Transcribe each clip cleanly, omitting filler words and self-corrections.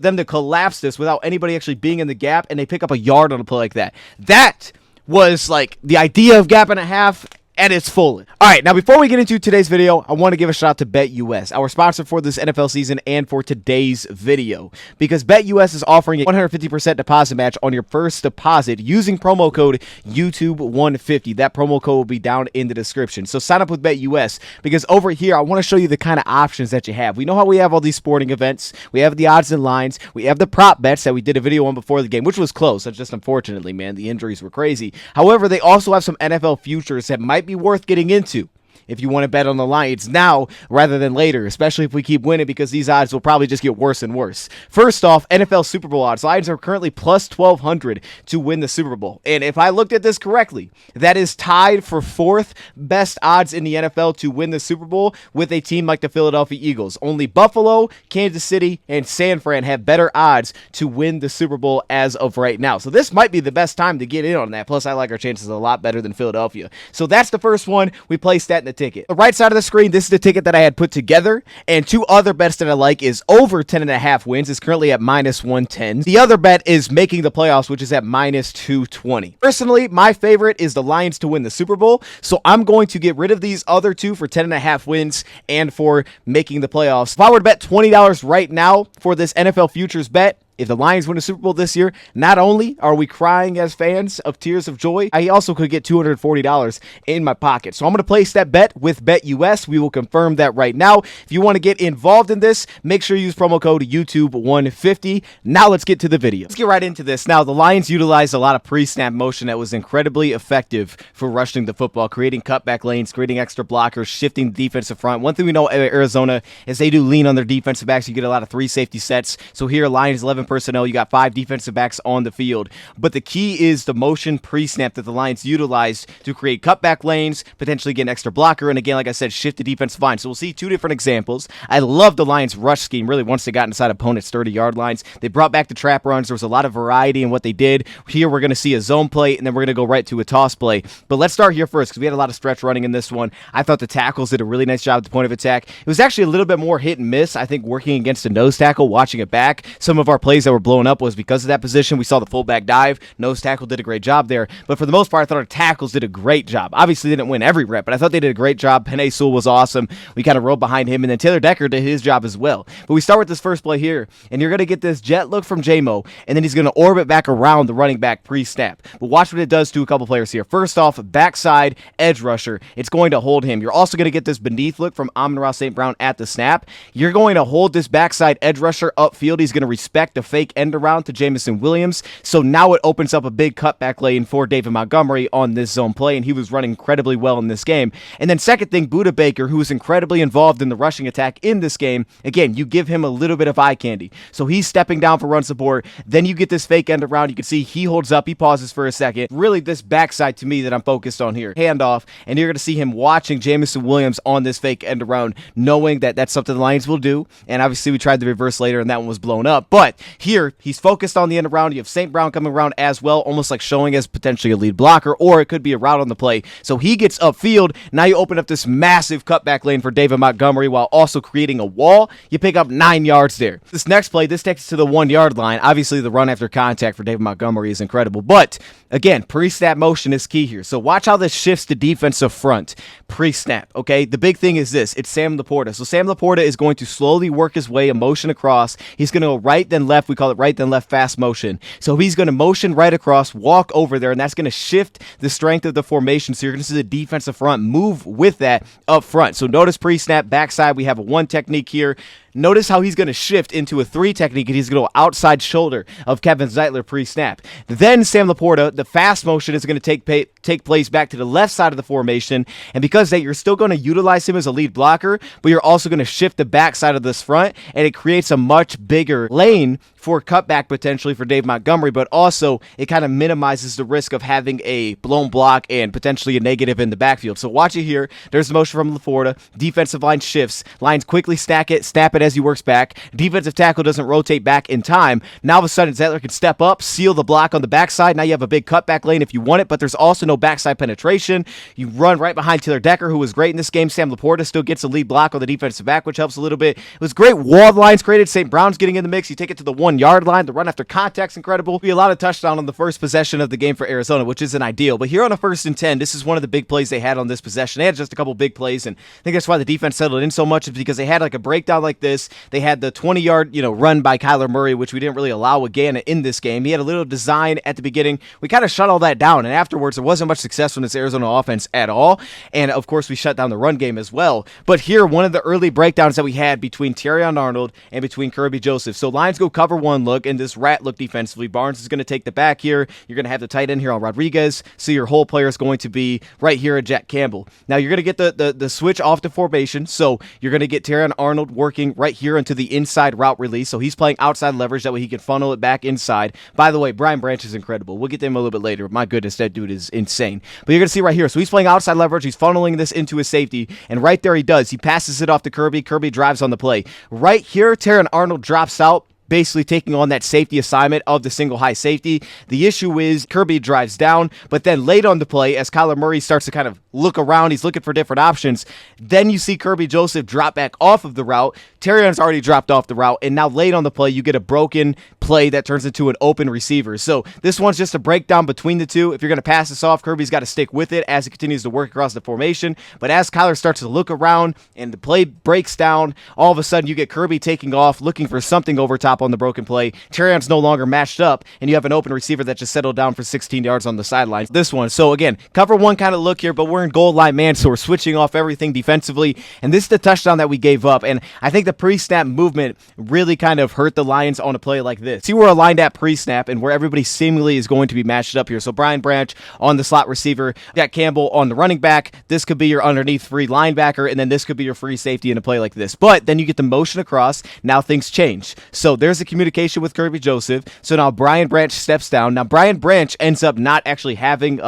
them to collapse this without anybody actually being in the gap, and they pick up a yard on a play like that. That was like the idea of gap and a half at its fullest. All right, now before we get into today's video, I want to give a shout out to BetUS, our sponsor for this NFL season and for today's video, because BetUS is offering a 150% deposit match on your first deposit using promo code YouTube150. That promo code will be down in the description. So sign up with BetUS, because over here, I want to show you the kind of options that you have. We know how we have all these sporting events. We have the odds and lines. We have the prop bets that we did a video on before the game, which was close. That's just unfortunately, man, the injuries were crazy. However, they also have some NFL futures that might be worth getting into if you want to bet on the Lions now rather than later, especially if we keep winning, because these odds will probably just get worse and worse. First off, NFL Super Bowl odds. Lions are currently plus 1,200 to win the Super Bowl. And if I looked at this correctly, that is tied for 4th best odds in the NFL to win the Super Bowl with a team like the Philadelphia Eagles. Only Buffalo, Kansas City, and San Fran have better odds to win the Super Bowl as of right now. So this might be the best time to get in on that. Plus, I like our chances a lot better than Philadelphia. So that's the first one. We placed that in the ticket. The right side of the screen, this is the ticket that I had put together, and two other bets that I like is over 10.5 wins. It's currently at minus 110. The other bet is making the playoffs, which is at minus 220. Personally, my favorite is the Lions to win the Super Bowl, so I'm going to get rid of these other two for 10.5 wins and for making the playoffs. If I were to bet $20 right now for this NFL futures bet, if the Lions win a Super Bowl this year, not only are we crying as fans of tears of joy, I also could get $240 in my pocket. So I'm going to place that bet with BetUS. We will confirm that right now. If you want to get involved in this, make sure you use promo code YouTube150. Now let's get to the video. Let's get right into this. Now, the Lions utilized a lot of pre-snap motion that was incredibly effective for rushing the football, creating cutback lanes, creating extra blockers, shifting the defensive front. One thing we know at Arizona is they do lean on their defensive backs. You get a lot of 3 safety sets. So here, Lions 11 personnel, you got 5 defensive backs on the field. But the key is the motion pre-snap that the Lions utilized to create cutback lanes, potentially get an extra blocker, and again, like I said, shift the defensive line. So we'll see 2 different examples. I love the Lions rush scheme, really, once they got inside opponents' 30-yard lines. They brought back the trap runs. There was a lot of variety in what they did. Here, we're going to see a zone play, and then we're going to go right to a toss play. But let's start here first, because we had a lot of stretch running in this one. I thought the tackles did a really nice job at the point of attack. It was actually a little bit more hit and miss, I think, working against a nose tackle, watching it back. Some of our plays that were blown up was because of that position. We saw the fullback dive. Nose tackle did a great job there. But for the most part, I thought our tackles did a great job. Obviously, they didn't win every rep, but I thought they did a great job. Penei Sewell was awesome. We kind of rode behind him, and then Taylor Decker did his job as well. But we start with this first play here, and you're going to get this jet look from J-Mo, and then he's going to orbit back around the running back pre-snap. But watch what it does to a couple players here. First off, backside edge rusher. It's going to hold him. You're also going to get this beneath look from Amon-Ra St. Brown at the snap. You're going to hold this backside edge rusher upfield. He's going to respect the fake end around to Jameson Williams. So now it opens up a big cutback lane for David Montgomery on this zone play, and he was running incredibly well in this game. And then second thing, Budda Baker, who was incredibly involved in the rushing attack in this game. Again, you give him a little bit of eye candy. So he's stepping down for run support. Then you get this fake end around. You can see he holds up. He pauses for a second. Really this backside to me that I'm focused on here. Handoff, and you're going to see him watching Jameson Williams on this fake end around, knowing that that's something the Lions will do. And obviously we tried the reverse later, and that one was blown up. But here, he's focused on the end around. You have St. Brown coming around as well, almost like showing as potentially a lead blocker, or it could be a route on the play. So he gets upfield. Now you open up this massive cutback lane for David Montgomery while also creating a wall. You pick up 9 yards there. This next play, this takes us to the 1-yard line. Obviously, the run after contact for David Montgomery is incredible. But again, pre-snap motion is key here. So watch how this shifts to defensive front pre-snap, okay? The big thing is this. It's Sam Laporta. So Sam Laporta is going to slowly work his way a motion across. He's going to go right then left. We call it right then left fast motion. So he's going to motion right across, walk over there, and that's going to shift the strength of the formation. So you're going to see the defensive front move with that up front. So notice pre-snap backside. We have a 1 technique here. Notice how he's going to shift into a 3 technique, and he's going to go outside shoulder of Kevin Zeitler pre-snap. Then Sam Laporta, the fast motion is going to take place back to the left side of the formation, and because that, you're still going to utilize him as a lead blocker, but you're also going to shift the backside of this front, and it creates a much bigger lane for cutback potentially for Dave Montgomery, but also it kind of minimizes the risk of having a blown block and potentially a negative in the backfield. So watch it here. There's the motion from Laporta. Defensive line shifts. Lions quickly snap it but as he works back, defensive tackle doesn't rotate back in time. Now, all of a sudden, Zettler can step up, seal the block on the backside. Now you have a big cutback lane if you want it, but there's also no backside penetration. You run right behind Taylor Decker, who was great in this game. Sam Laporta still gets a lead block on the defensive back, which helps a little bit. It was great walled lines created. St. Brown's getting in the mix. You take it to the 1-yard line. The run after contact's incredible. Be a lot of touchdown on the first possession of the game for Arizona, which isn't ideal. But here on a 1st and 10, this is one of the big plays they had on this possession. They had just a couple big plays, and I think that's why the defense settled in so much, is because they had like a breakdown like this. They had the 20-yard, run by Kyler Murray, which we didn't really allow again in this game. He had a little design at the beginning. We kind of shut all that down, and afterwards there wasn't much success from this Arizona offense at all. And of course we shut down the run game as well. But here, one of the early breakdowns that we had between Terrion Arnold and between Kirby Joseph. So Lions go cover 1 look and this rat look defensively. Barnes is going to take the back here. You're going to have the tight end here on Rodriguez. So your whole player is going to be right here at Jack Campbell. Now you're going to get the switch off the formation. So you're going to get Terrion Arnold working right here into the inside route release. So he's playing outside leverage. That way he can funnel it back inside. By the way, Brian Branch is incredible. We'll get to him a little bit later. My goodness, that dude is insane. But you're going to see right here. So he's playing outside leverage. He's funneling this into his safety. And right there he does. He passes it off to Kirby. Kirby drives on the play. Right here, Terrion Arnold drops out, basically taking on that safety assignment of the single high safety. The issue is Kirby drives down, but then late on the play, as Kyler Murray starts to kind of look around, he's looking for different options, then you see Kirby Joseph drop back off of the route. Terrion's already dropped off the route, and now late on the play, you get a broken play that turns into an open receiver. So this one's just a breakdown between the two. If you're going to pass this off, Kirby's got to stick with it as he continues to work across the formation. But as Kyler starts to look around and the play breaks down, all of a sudden you get Kirby taking off, looking for something over top on the broken play. Terrion's no longer matched up, and you have an open receiver that just settled down for 16 yards on the sidelines. This one. So again, cover 1 kind of look here, but we're in goal line man, so we're switching off everything defensively. And this is the touchdown that we gave up. And I think the pre-snap movement really kind of hurt the Lions on a play like this. See, we're aligned at pre-snap and where everybody seemingly is going to be matched up here. So Brian Branch on the slot receiver, got Campbell on the running back. This could be your underneath free linebacker, and then this could be your free safety in a play like this. But then you get the motion across. Now things change. So there's a communication with Kirby Joseph. So now Brian Branch steps down. Now Brian Branch ends up not actually having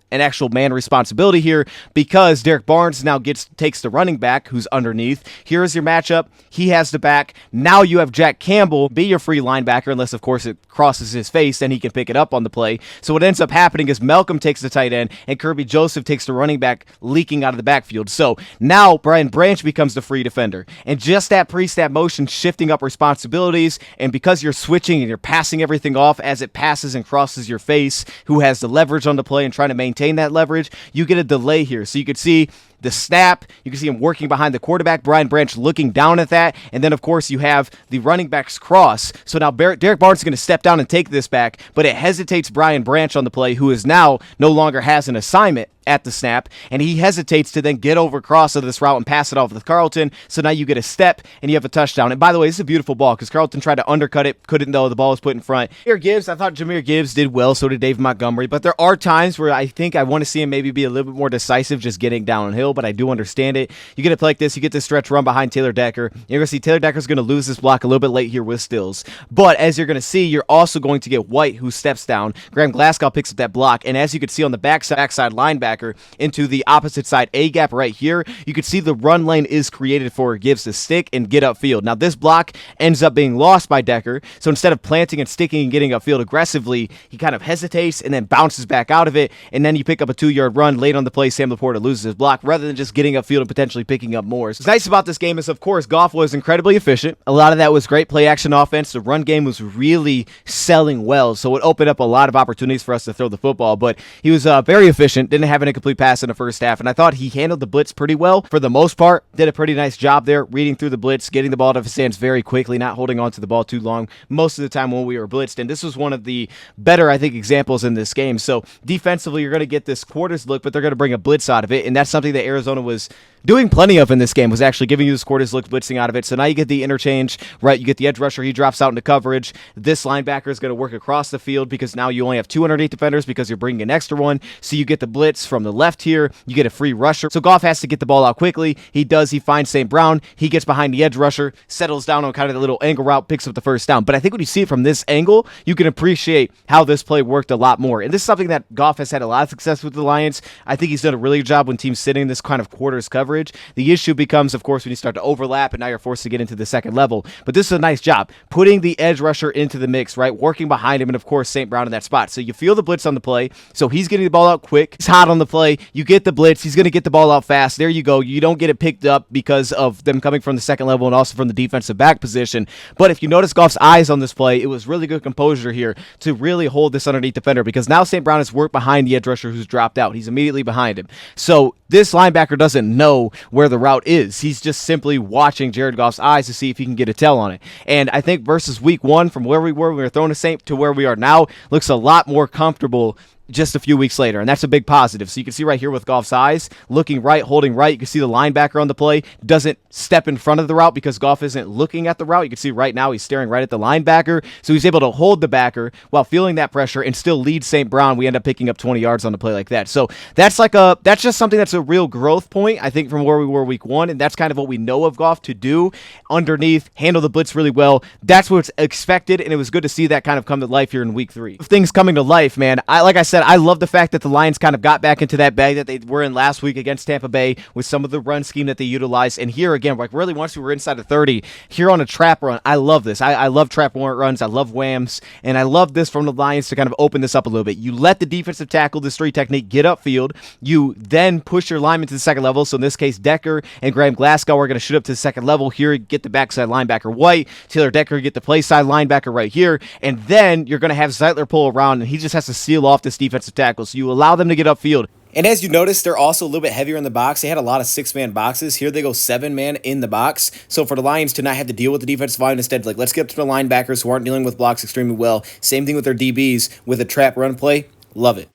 an actual man responsibility here because Derek Barnes now takes the running back who's underneath. Here's your matchup. He has the back. Now you have Jack Campbell be your free linebacker, unless of course it crosses his face, then he can pick it up on the play. So what ends up happening is Malcolm takes the tight end and Kirby Joseph takes the running back leaking out of the backfield. So now Brian Branch becomes the free defender. And just that pre-snap motion shifting up responsibilities, and because you're switching and you're passing everything off as it passes and crosses your face, who has the leverage on the play and trying to maintain that leverage, you get a delay here. So you could see the snap, you can see him working behind the quarterback, Brian Branch looking down at that, and then of course you have the running back's cross. So now Derek Barnes is going to step down and take this back, but it hesitates Brian Branch on the play, who is now no longer has an assignment at the snap, and he hesitates to then get over across of this route and pass it off with Carlton. So now you get a step and you have a touchdown. And by the way, this is a beautiful ball because Carlton tried to undercut it, couldn't though. The ball was put in front. Jahmyr Gibbs, I thought Jahmyr Gibbs did well, so did Dave Montgomery, but there are times where I think I want to see him maybe be a little bit more decisive just getting downhill, but I do understand it. You get a play like this, you get this stretch run behind Taylor Decker. You're going to see Taylor Decker's going to lose this block a little bit late here with Stills. But as you're going to see, you're also going to get White, who steps down. Graham Glasgow picks up that block, and as you can see on the backside linebacker into the opposite side A gap right here, you can see the run lane is created for Gibbs to stick and get upfield. Now this block ends up being lost by Decker, so instead of planting and sticking and getting upfield aggressively, he kind of hesitates and then bounces back out of it, and then you pick up a 2-yard run late on the play. Sam Laporta loses his block rather than just getting upfield and potentially picking up more. So what's nice about this game is, of course, Goff was incredibly efficient. A lot of that was great play action offense. The run game was really selling well, so it opened up a lot of opportunities for us to throw the football, but he was very efficient, didn't have an incomplete pass in the first half, and I thought he handled the blitz pretty well for the most part. Did a pretty nice job there reading through the blitz, getting the ball out of his hands very quickly, not holding on to the ball too long most of the time when we were blitzed, and this was one of the better, I think, examples in this game. So defensively, you're going to get this quarters look, but they're going to bring a blitz out of it, and that's something that Arizona was doing plenty of in this game, was actually giving you this quarters look, blitzing out of it. So now you get the interchange, right? You get the edge rusher, he drops out into coverage. This linebacker is going to work across the field because now you only have 2 underneath defenders because you're bringing an extra one. So you get the blitz from the left here, you get a free rusher. So Goff has to get the ball out quickly. He does. He finds St. Brown. He gets behind the edge rusher, settles down on kind of the little angle route, picks up the first down. But I think when you see it from this angle, you can appreciate how this play worked a lot more. And this is something that Goff has had a lot of success with the Lions. I think he's done a really good job when teams sitting in this kind of quarters coverage. coverage. The issue becomes, of course, when you start to overlap and now you're forced to get into the second level. But this is a nice job putting the edge rusher into the mix, right? Working behind him, and of course St. Brown in that spot. So you feel the blitz on the play. So he's getting the ball out quick. He's hot on the play. You get the blitz. He's going to get the ball out fast. There you go. You don't get it picked up because of them coming from the second level and also from the defensive back position. But if you notice Goff's eyes on this play, it was really good composure here to really hold this underneath defender, because now St. Brown has worked behind the edge rusher who's dropped out. He's immediately behind him. So this linebacker doesn't know where the route is. He's just simply watching Jared Goff's eyes to see if he can get a tell on it. And I think versus week 1, from where we were throwing to St. to where we are now, looks a lot more comfortable just a few weeks later, and that's a big positive. So you can see right here with Goff's eyes, looking right, holding right. You can see the linebacker on the play doesn't step in front of the route because Goff isn't looking at the route. You can see right now he's staring right at the linebacker, so he's able to hold the backer while feeling that pressure and still lead St. Brown. We end up picking up 20 yards on the play like that. So that's just something that's a real growth point, I think, from where we were week 1, and that's kind of what we know of Goff to do underneath, handle the blitz really well. That's what's expected, and it was good to see that kind of come to life here in week 3. Things coming to life, man. Like I said, I love the fact that the Lions kind of got back into that bag that they were in last week against Tampa Bay with some of the run scheme that they utilized. And here again, like really once we were inside of 30, here on a trap run, I love this. I love trap warrant runs. I love whams. And I love this from the Lions to kind of open this up a little bit. You let the defensive tackle, this 3 technique, get upfield. You then push your lineman to the second level. So in this case, Decker and Graham Glasgow are going to shoot up to the second level here, get the backside linebacker White. Taylor Decker get the play side linebacker right here. And then you're going to have Zeitler pull around, and he just has to seal off this defensive tackle. So you allow them to get upfield. And as you notice, they're also a little bit heavier in the box. They had a lot of 6-man boxes. Here they go 7-man in the box. So for the Lions to not have to deal with the defensive line, instead, like, let's get up to the linebackers who aren't dealing with blocks extremely well. Same thing with their DBs with a trap run play. Love it.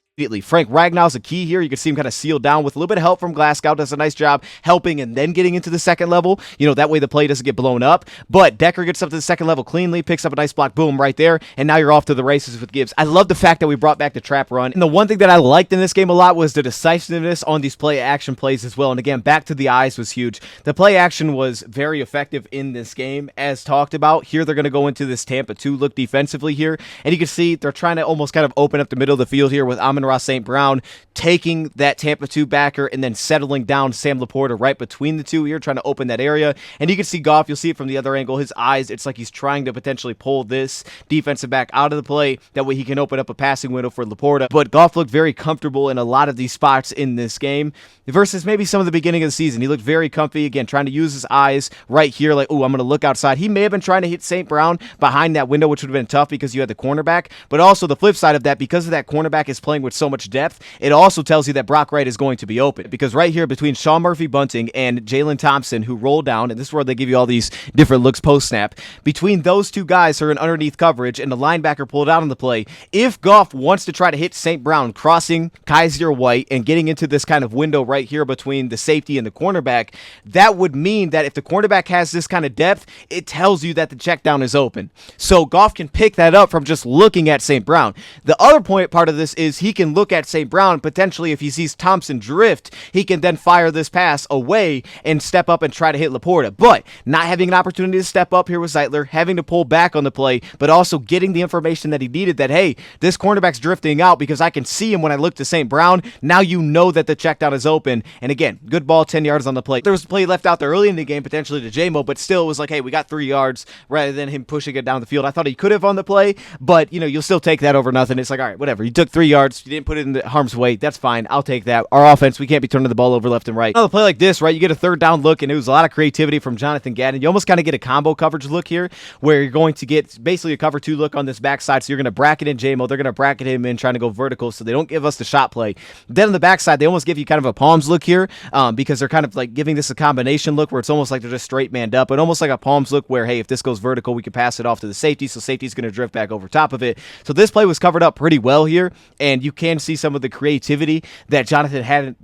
Frank Ragnow's a key here. You can see him kind of sealed down with a little bit of help from Glasgow. Does a nice job helping and then getting into the second level. You know, that way the play doesn't get blown up. But Decker gets up to the second level cleanly, picks up a nice block, boom, right there. And now you're off to the races with Gibbs. I love the fact that we brought back the trap run. And the one thing that I liked in this game a lot was the decisiveness on these play action plays as well. And again, back to the eyes was huge. The play action was very effective in this game, as talked about. Here they're going to go into this Tampa 2 look defensively here. And you can see they're trying to almost kind of open up the middle of the field here with Amon-Ra St. Brown taking that Tampa 2 backer and then settling down Sam Laporta right between the two here, trying to open that area. And you can see Goff, you'll see it from the other angle, his eyes, it's like he's trying to potentially pull this defensive back out of the play. That way he can open up a passing window for Laporta. But Goff looked very comfortable in a lot of these spots in this game versus maybe some of the beginning of the season. He looked very comfy, again, trying to use his eyes right here, like, oh, I'm going to look outside. He may have been trying to hit St. Brown behind that window, which would have been tough because you had the cornerback. But also the flip side of that, because of that cornerback is playing with so much depth, it also tells you that Brock Wright is going to be open. Because right here between Sean Murphy-Bunting and Jalen Thompson, who roll down, and this is where they give you all these different looks post-snap, between those two guys who are in underneath coverage and the linebacker pulled out on the play, if Goff wants to try to hit St. Brown crossing Kaiser White and getting into this kind of window right here between the safety and the cornerback, that would mean that if the cornerback has this kind of depth, it tells you that the check down is open. So Goff can pick that up from just looking at St. Brown. The other part of this is he can look at St. Brown, potentially if he sees Thompson drift, he can then fire this pass away and step up and try to hit Laporta. But not having an opportunity to step up here with Zeitler, having to pull back on the play, but also getting the information that he needed that, hey, this cornerback's drifting out because I can see him when I look to St. Brown. Now you know that the check down is open. And again, good ball, 10 yards on the play. There was a play left out there early in the game, potentially to J-Mo, but still it was like, hey, we got 3 yards rather than him pushing it down the field. I thought he could have on the play, but, you know, you'll still take that over nothing. It's like, all right, whatever. You took 3 yards. You didn't put it in the harm's way. That's fine. I'll take that. Our offense, we can't be turning the ball over left and right. Another play like this, right, you get a third down look, and it was a lot of creativity from Jonathan Gadden. You almost kind of get a combo coverage look here where you're going to get basically a cover 2 look on this backside. So you're going to bracket in J-Mo. They're going to bracket him in trying to go vertical so they don't give us the shot play. Then on the backside, they almost give you kind of a palms look here because they're kind of like giving this a combination look where it's almost like they're just straight manned up, but almost like a palms look where, hey, if this goes vertical, we can pass it off to the safety, so safety's going to drift back over top of it. So this play was covered up pretty well here, and you can see some of the creativity that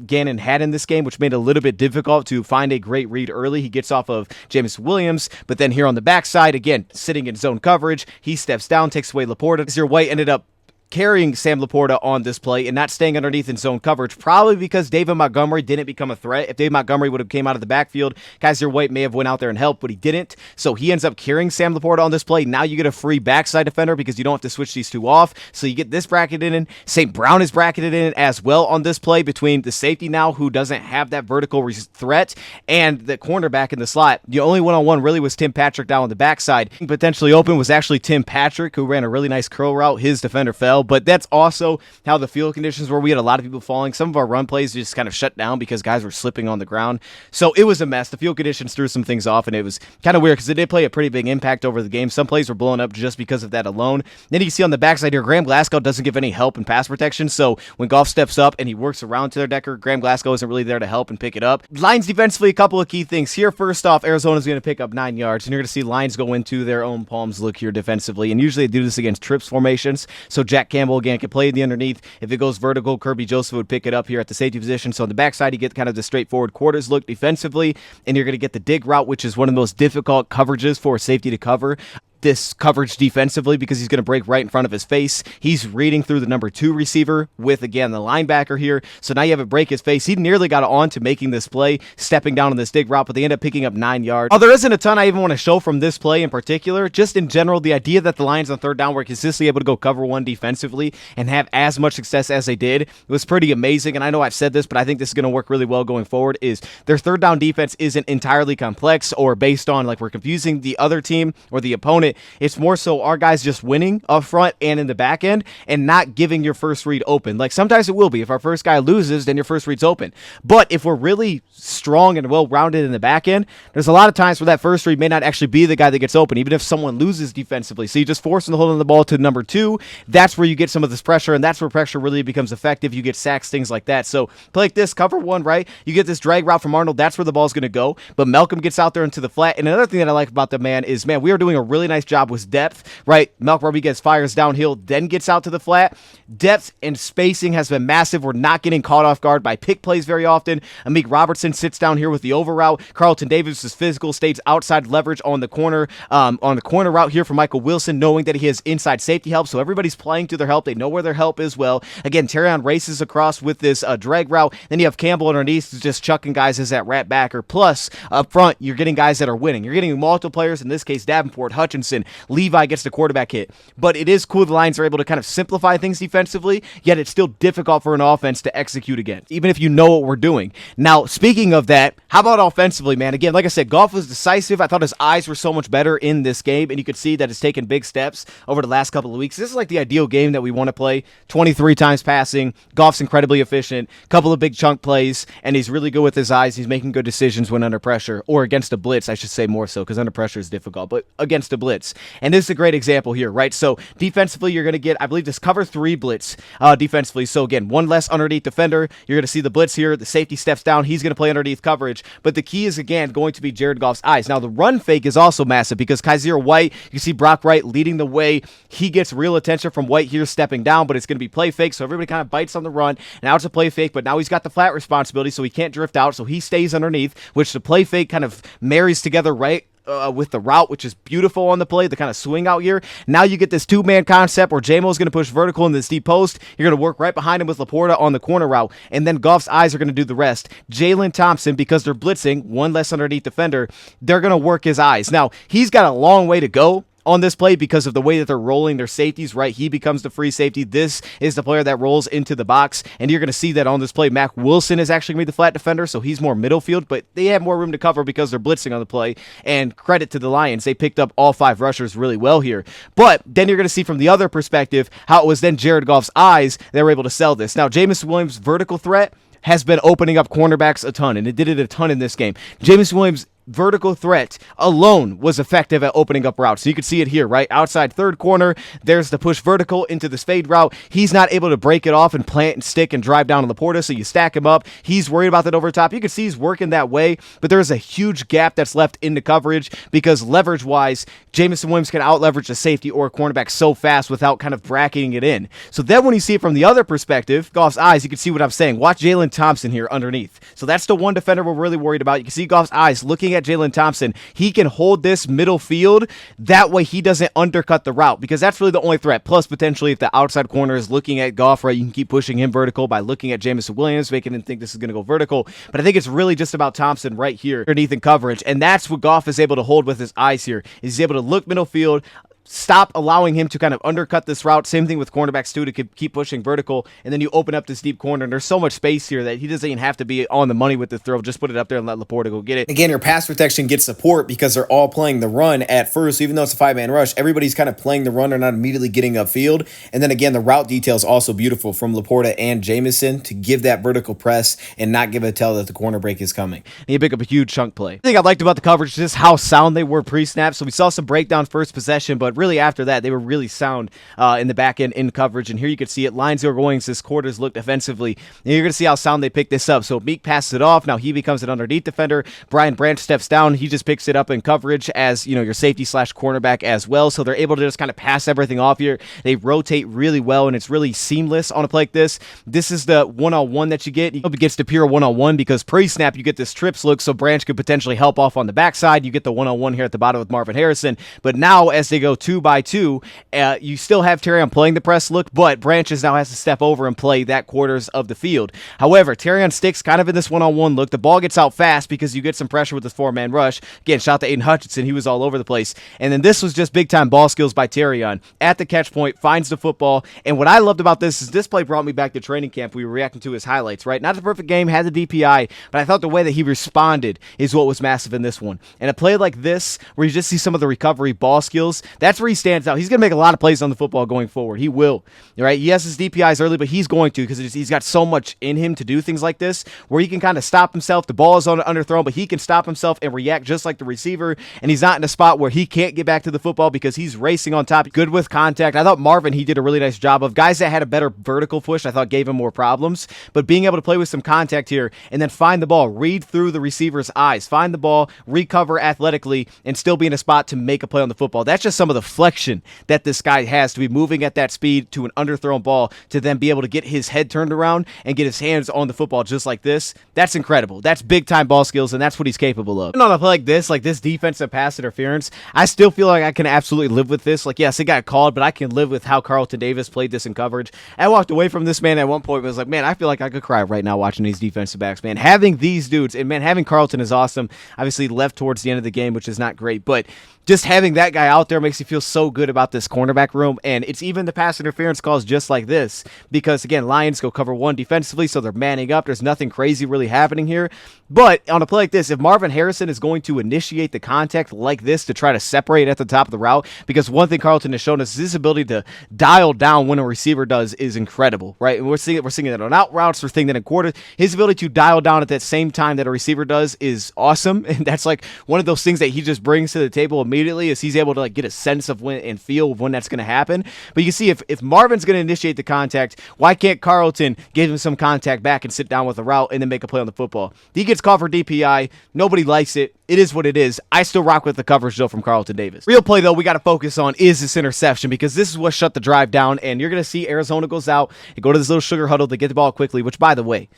Gannon had in this game, which made it a little bit difficult to find a great read early. He gets off of Jameson Williams, but then here on the backside, again, sitting in zone coverage, he steps down, takes away Laporta. White ended up carrying Sam Laporta on this play and not staying underneath in zone coverage, probably because David Montgomery didn't become a threat. If David Montgomery would have came out of the backfield, Kaiser White may have went out there and helped, but he didn't. So he ends up carrying Sam Laporta on this play. Now you get a free backside defender because you don't have to switch these two off. So you get this bracketed in. St. Brown is bracketed in as well on this play between the safety now who doesn't have that vertical threat and the cornerback in the slot. The only one-on-one really was Tim Patrick down on the backside. Potentially open was actually Tim Patrick, who ran a really nice curl route. His defender fell. But that's also how the field conditions were. We had a lot of people falling. Some of our run plays just kind of shut down because guys were slipping on the ground. So it was a mess. The field conditions threw some things off, and it was kind of weird because it did play a pretty big impact over the game. Some plays were blown up just because of that alone. Then you can see on the backside here, Graham Glasgow doesn't give any help in pass protection. So when Goff steps up and he works around to their decker, Graham Glasgow isn't really there to help and pick it up. Lions defensively, a couple of key things here. First off, Arizona's going to pick up 9 yards, and you're going to see Lions go into their own palms look here defensively. And usually they do this against trips formations. So Jack Campbell, again, can play the underneath. If it goes vertical, Kirby Joseph would pick it up here at the safety position. So on the backside, you get kind of the straightforward quarters look defensively, and you're going to get the dig route, which is one of the most difficult coverages for a safety to cover. This coverage defensively because he's going to break right in front of his face. He's reading through the number 2 receiver with, again, the linebacker here. So now you have it break his face. He nearly got on to making this play, stepping down on this dig route, but they end up picking up 9 yards. Oh, there isn't a ton I even want to show from this play in particular. Just in general, the idea that the Lions on third down were consistently able to go cover one defensively and have as much success as they did was pretty amazing. And I know I've said this, but I think this is going to work really well going forward, is their third down defense isn't entirely complex or based on like we're confusing the other team or the opponent. It's more so our guys just winning up front and in the back end and not giving your first read open. Like sometimes it will be. If our first guy loses, then your first read's open. But if we're really strong and well-rounded in the back end, there's a lot of times where that first read may not actually be the guy that gets open, even if someone loses defensively. So you just force them to hold on the ball to number 2. That's where you get some of this pressure, and that's where pressure really becomes effective. You get sacks, things like that. So play like this, cover 1, right? You get this drag route from Arnold. That's where the ball's going to go. But Malcolm gets out there into the flat. And another thing that I like about the man is, man, we are doing a really nice job with depth, right? Malcolm Rodriguez fires downhill, then gets out to the flat. Depth and spacing has been massive. We're not getting caught off guard by pick plays very often. Amik Robertson sits down here with the over route. Carlton Davis is physical, stays outside leverage on the corner route here for Michael Wilson, knowing that he has inside safety help. So everybody's playing to their help. They know where their help is well. Again, Terrion races across with this drag route. Then you have Campbell underneath who's just chucking guys as that rat backer. Plus, up front, you're getting guys that are winning. You're getting multiple players. In this case, Davenport, Hutchinson, Levi gets the quarterback hit. But it is cool the Lions are able to kind of simplify things defensively, yet it's still difficult for an offense to execute against, even if you know what we're doing. Now, speaking of that, how about offensively, man? Again, like I said, Goff was decisive. I thought his eyes were so much better in this game, and you could see that it's taken big steps over the last couple of weeks. This is like the ideal game that we want to play. 23 times passing. Goff's incredibly efficient. Couple of big chunk plays, and he's really good with his eyes. He's making good decisions when under pressure, or against a blitz, I should say more so, because under pressure is difficult, but against a blitz. And this is a great example here, right? So defensively, you're going to get, I believe, this cover 3 blitz defensively. So again, one less underneath defender. You're going to see the blitz here. The safety steps down. He's going to play underneath coverage. But the key is, again, going to be Jared Goff's eyes. Now, the run fake is also massive because Kaiser White, you see Brock Wright leading the way. He gets real attention from White here stepping down, but it's going to be play fake. So everybody kind of bites on the run. Now it's a play fake, but now he's got the flat responsibility, so he can't drift out. So he stays underneath, which the play fake kind of marries together right with the route, which is beautiful on the play, the kind of swing out here. Now you get this 2-man concept where J-Mo's going to push vertical in this deep post. You're going to work right behind him with Laporta on the corner route, and then Goff's eyes are going to do the rest. Jalen Thompson, because they're blitzing, one less underneath defender, they're going to work his eyes. Now, he's got a long way to go on this play because of the way that they're rolling their safeties, right? He becomes the free safety. This is the player that rolls into the box, and you're going to see that on this play. Mac Wilson is actually going to be the flat defender, so he's more middle field, but they have more room to cover because they're blitzing on the play, and credit to the Lions. They picked up all 5 rushers really well here. But then you're going to see from the other perspective how it was then Jared Goff's eyes they were able to sell this. Now, Jameson Williams' vertical threat has been opening up cornerbacks a ton, and it did it a ton in this game. Jameson Williams' vertical threat alone was effective at opening up routes. So you can see it here, right? Outside third corner, there's the push vertical into this fade route. He's not able to break it off and plant and stick and drive down on Laporta, so you stack him up. He's worried about that over top. You can see he's working that way, but there's a huge gap that's left into coverage because leverage-wise, Jameson Williams can out-leverage a safety or a cornerback so fast without kind of bracketing it in. So then when you see it from the other perspective, Goff's eyes, you can see what I'm saying. Watch Jalen Thompson here underneath. So that's the one defender we're really worried about. You can see Goff's eyes looking at at Jalen Thompson, he can hold this middle field. That way he doesn't undercut the route, because that's really the only threat. Plus, potentially, if the outside corner is looking at Goff, right, you can keep pushing him vertical by looking at Jameson Williams, making him think this is going to go vertical. But I think it's really just about Thompson right here underneath in coverage, and that's what Goff is able to hold with his eyes here. He's able to look middle field, stop allowing him to kind of undercut this route. Same thing with cornerbacks too, to keep pushing vertical, and then you open up this deep corner, and there's so much space here that he doesn't even have to be on the money with the throw. Just put it up there and let Laporta go get it. Again, your pass protection gets support because they're all playing the run at first. Even though it's a 5-man rush, everybody's kind of playing the run or not immediately getting upfield. And then again, the route detail is also beautiful from Laporta and Jameson to give that vertical press and not give a tell that the corner break is coming. And you pick up a huge chunk play. The thing I liked about the coverage is just how sound they were pre-snap. So we saw some breakdown first possession, but really after that, they were really sound in the back end in coverage. And here you can see it. Lines are going since quarters looked defensively. And you're going to see how sound they pick this up. So Meek passes it off. Now he becomes an underneath defender. Brian Branch steps down. He just picks it up in coverage as, you know, your safety slash cornerback as well. So they're able to just kind of pass everything off here. They rotate really well, and it's really seamless on a play like this. This is the one-on-one that you get. He gets to pure one-on-one because pre-snap you get this trips look, so Branch could potentially help off on the backside. You get the one-on-one here at the bottom with Marvin Harrison. But now as they go 2-by-2, you still have Terrion playing the press look, but Branches now has to step over and play that quarters of the field. However, Terrion sticks kind of in this one-on-one look. The ball gets out fast because you get some pressure with this 4-man rush. Again, shout to Aiden Hutchinson. He was all over the place. And then this was just big-time ball skills by Terrion. At the catch point, finds the football. And what I loved about this is this play brought me back to training camp. We were reacting to his highlights, right? Not the perfect game, had the DPI, but I thought the way that he responded is what was massive in this one. And a play like this, where you just see some of the recovery ball skills, that's where he stands out. He's going to make a lot of plays on the football going forward. He will, right? He has his DPIs early, but he's going to, because he's got so much in him to do things like this, where he can kind of stop himself. The ball is on underthrown, but he can stop himself and react just like the receiver, and he's not in a spot where he can't get back to the football because he's racing on top. Good with contact. I thought Marvin, he did a really nice job of. Guys that had a better vertical push, I thought gave him more problems, but being able to play with some contact here and then find the ball, read through the receiver's eyes, find the ball, recover athletically, and still be in a spot to make a play on the football. That's just some of the flexion that this guy has to be moving at that speed to an underthrown ball to then be able to get his head turned around and get his hands on the football just like this. That's incredible. That's big time ball skills, and that's what he's capable of. And on a play like this defensive pass interference, I still feel like I can absolutely live with this. Like, yes, it got called, but I can live with how Carlton Davis played this in coverage. I walked away from this, man, at one point, was like, man, I feel like I could cry right now watching these defensive backs, man. Having these dudes, and man, having Carlton is awesome. Obviously left towards the end of the game, which is not great, but just having that guy out there makes you feel so good about this cornerback room. And it's even the pass interference calls just like this, because again, Lions go cover one defensively, so they're manning up. There's nothing crazy really happening here. But on a play like this, if Marvin Harrison is going to initiate the contact like this to try to separate at the top of the route, because one thing Carlton has shown us is his ability to dial down when a receiver does is incredible, right? And we're seeing that on out routes, we're seeing that in quarters. His ability to dial down at that same time that a receiver does is awesome, and that's like one of those things that he just brings to the table immediately, is he's able to like get a sense of when and feel of when that's going to happen. But you can see if Marvin's going to initiate the contact, why can't Carlton give him some contact back and sit down with a route and then make a play on the football? He gets called for DPI. Nobody likes it. It is what it is. I still rock with the coverage, though, from Carlton Davis. Real play, though, we got to focus on is this interception, because this is what shut the drive down, and you're going to see Arizona goes out and go to this little sugar huddle to get the ball quickly, which, by the way,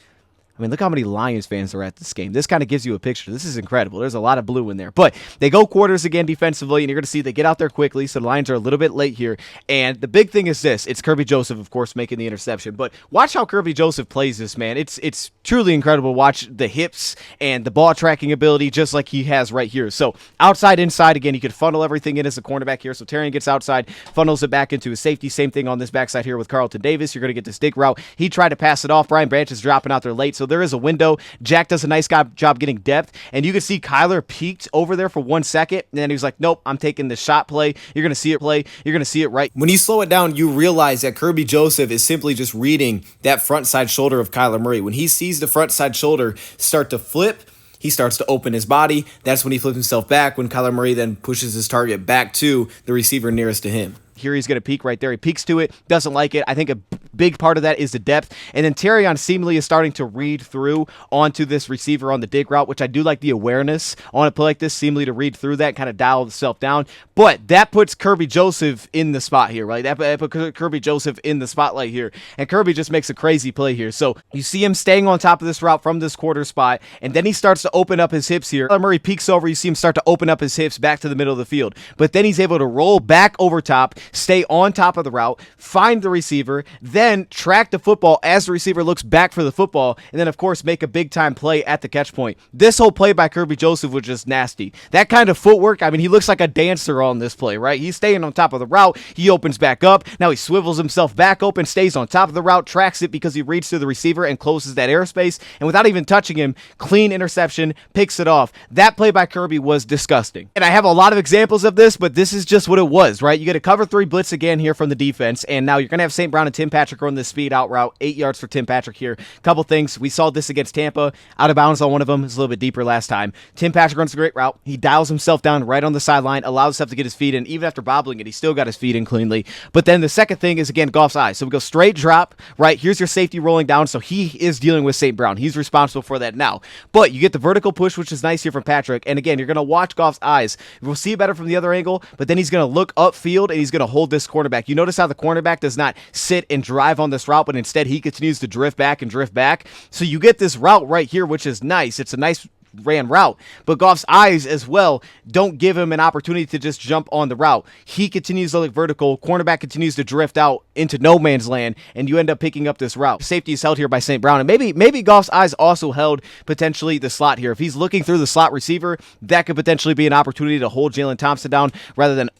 I mean, look how many Lions fans are at this game. This kind of gives you a picture. This is incredible. There's a lot of blue in there. But they go quarters again defensively, and you're going to see they get out there quickly, so the Lions are a little bit late here. And the big thing is this. It's Kirby Joseph, of course, making the interception. But watch how Kirby Joseph plays this, man. It's truly incredible to watch the hips and the ball tracking ability just like he has right here. So outside, inside, again, he could funnel everything in as a cornerback here. So Terrion gets outside, funnels it back into his safety. Same thing on this backside here with Carlton Davis. You're going to get this dig route. He tried to pass it off. Brian Branch is dropping out there late, so there is a window. Jack does a nice job getting depth, and you can see Kyler peeked over there for 1 second, and then he was like, nope, I'm taking the shot play. You're going to see it play. You're going to see it right. When you slow it down, you realize that Kirby Joseph is simply just reading that front side shoulder of Kyler Murray. When he sees the front side shoulder start to flip, he starts to open his body. That's when he flips himself back, when Kyler Murray then pushes his target back to the receiver nearest to him. Here he's going to peek right there. He peeks to it, doesn't like it. I think a big part of that is the depth. And then Terrion seemingly is starting to read through onto this receiver on the dig route, which I do like the awareness on a play like this, seemingly to read through that, kind of dial itself down. But that puts Kirby Joseph in the spot here, right? That put Kirby Joseph in the spotlight here. And Kirby just makes a crazy play here. So you see him staying on top of this route from this quarter spot, and then he starts to open up his hips here. Murray peeks over, you see him start to open up his hips back to the middle of the field. But then he's able to roll back over top, stay on top of the route, find the receiver, then track the football as the receiver looks back for the football, and then of course make a big time play at the catch point. This whole play by Kirby Joseph was just nasty. That kind of footwork, I mean, he looks like a dancer on this play, right? He's staying on top of the route, he opens back up, now he swivels himself back open, stays on top of the route, tracks it because he reads through the receiver and closes that airspace, and without even touching him, clean interception, picks it off. That play by Kirby was disgusting. And I have a lot of examples of this, but this is just what it was, right? You get a cover 3 blitz again here from the defense, and now you're going to have St. Brown and Tim Patrick run this speed out route, 8 yards for Tim Patrick here. Couple things, we saw this against Tampa, out of bounds on one of them, it's a little bit deeper last time. Tim Patrick runs a great route, he dials himself down right on the sideline, allows himself to get his feet in, even after bobbling it, he still got his feet in cleanly. But then the second thing is, again, Goff's eyes. So we go straight drop, right? Here's your safety rolling down, so he is dealing with St. Brown. He's responsible for that now. But you get the vertical push, which is nice here from Patrick, and again, you're going to watch Goff's eyes. We'll see it better from the other angle, but then he's going to look upfield, and he's going to hold this cornerback. You notice how the cornerback does not sit and drive on this route, but instead he continues to drift back and drift back. So you get this route right here, which is nice. It's a nice ran route, but Goff's eyes as well don't give him an opportunity to just jump on the route. He continues to look vertical, cornerback continues to drift out into no man's land, and you end up picking up this route. Safety is held here by St. Brown, and maybe Goff's eyes also held potentially the slot here. If he's looking through the slot receiver, that could potentially be an opportunity to hold Jalen Thompson down rather than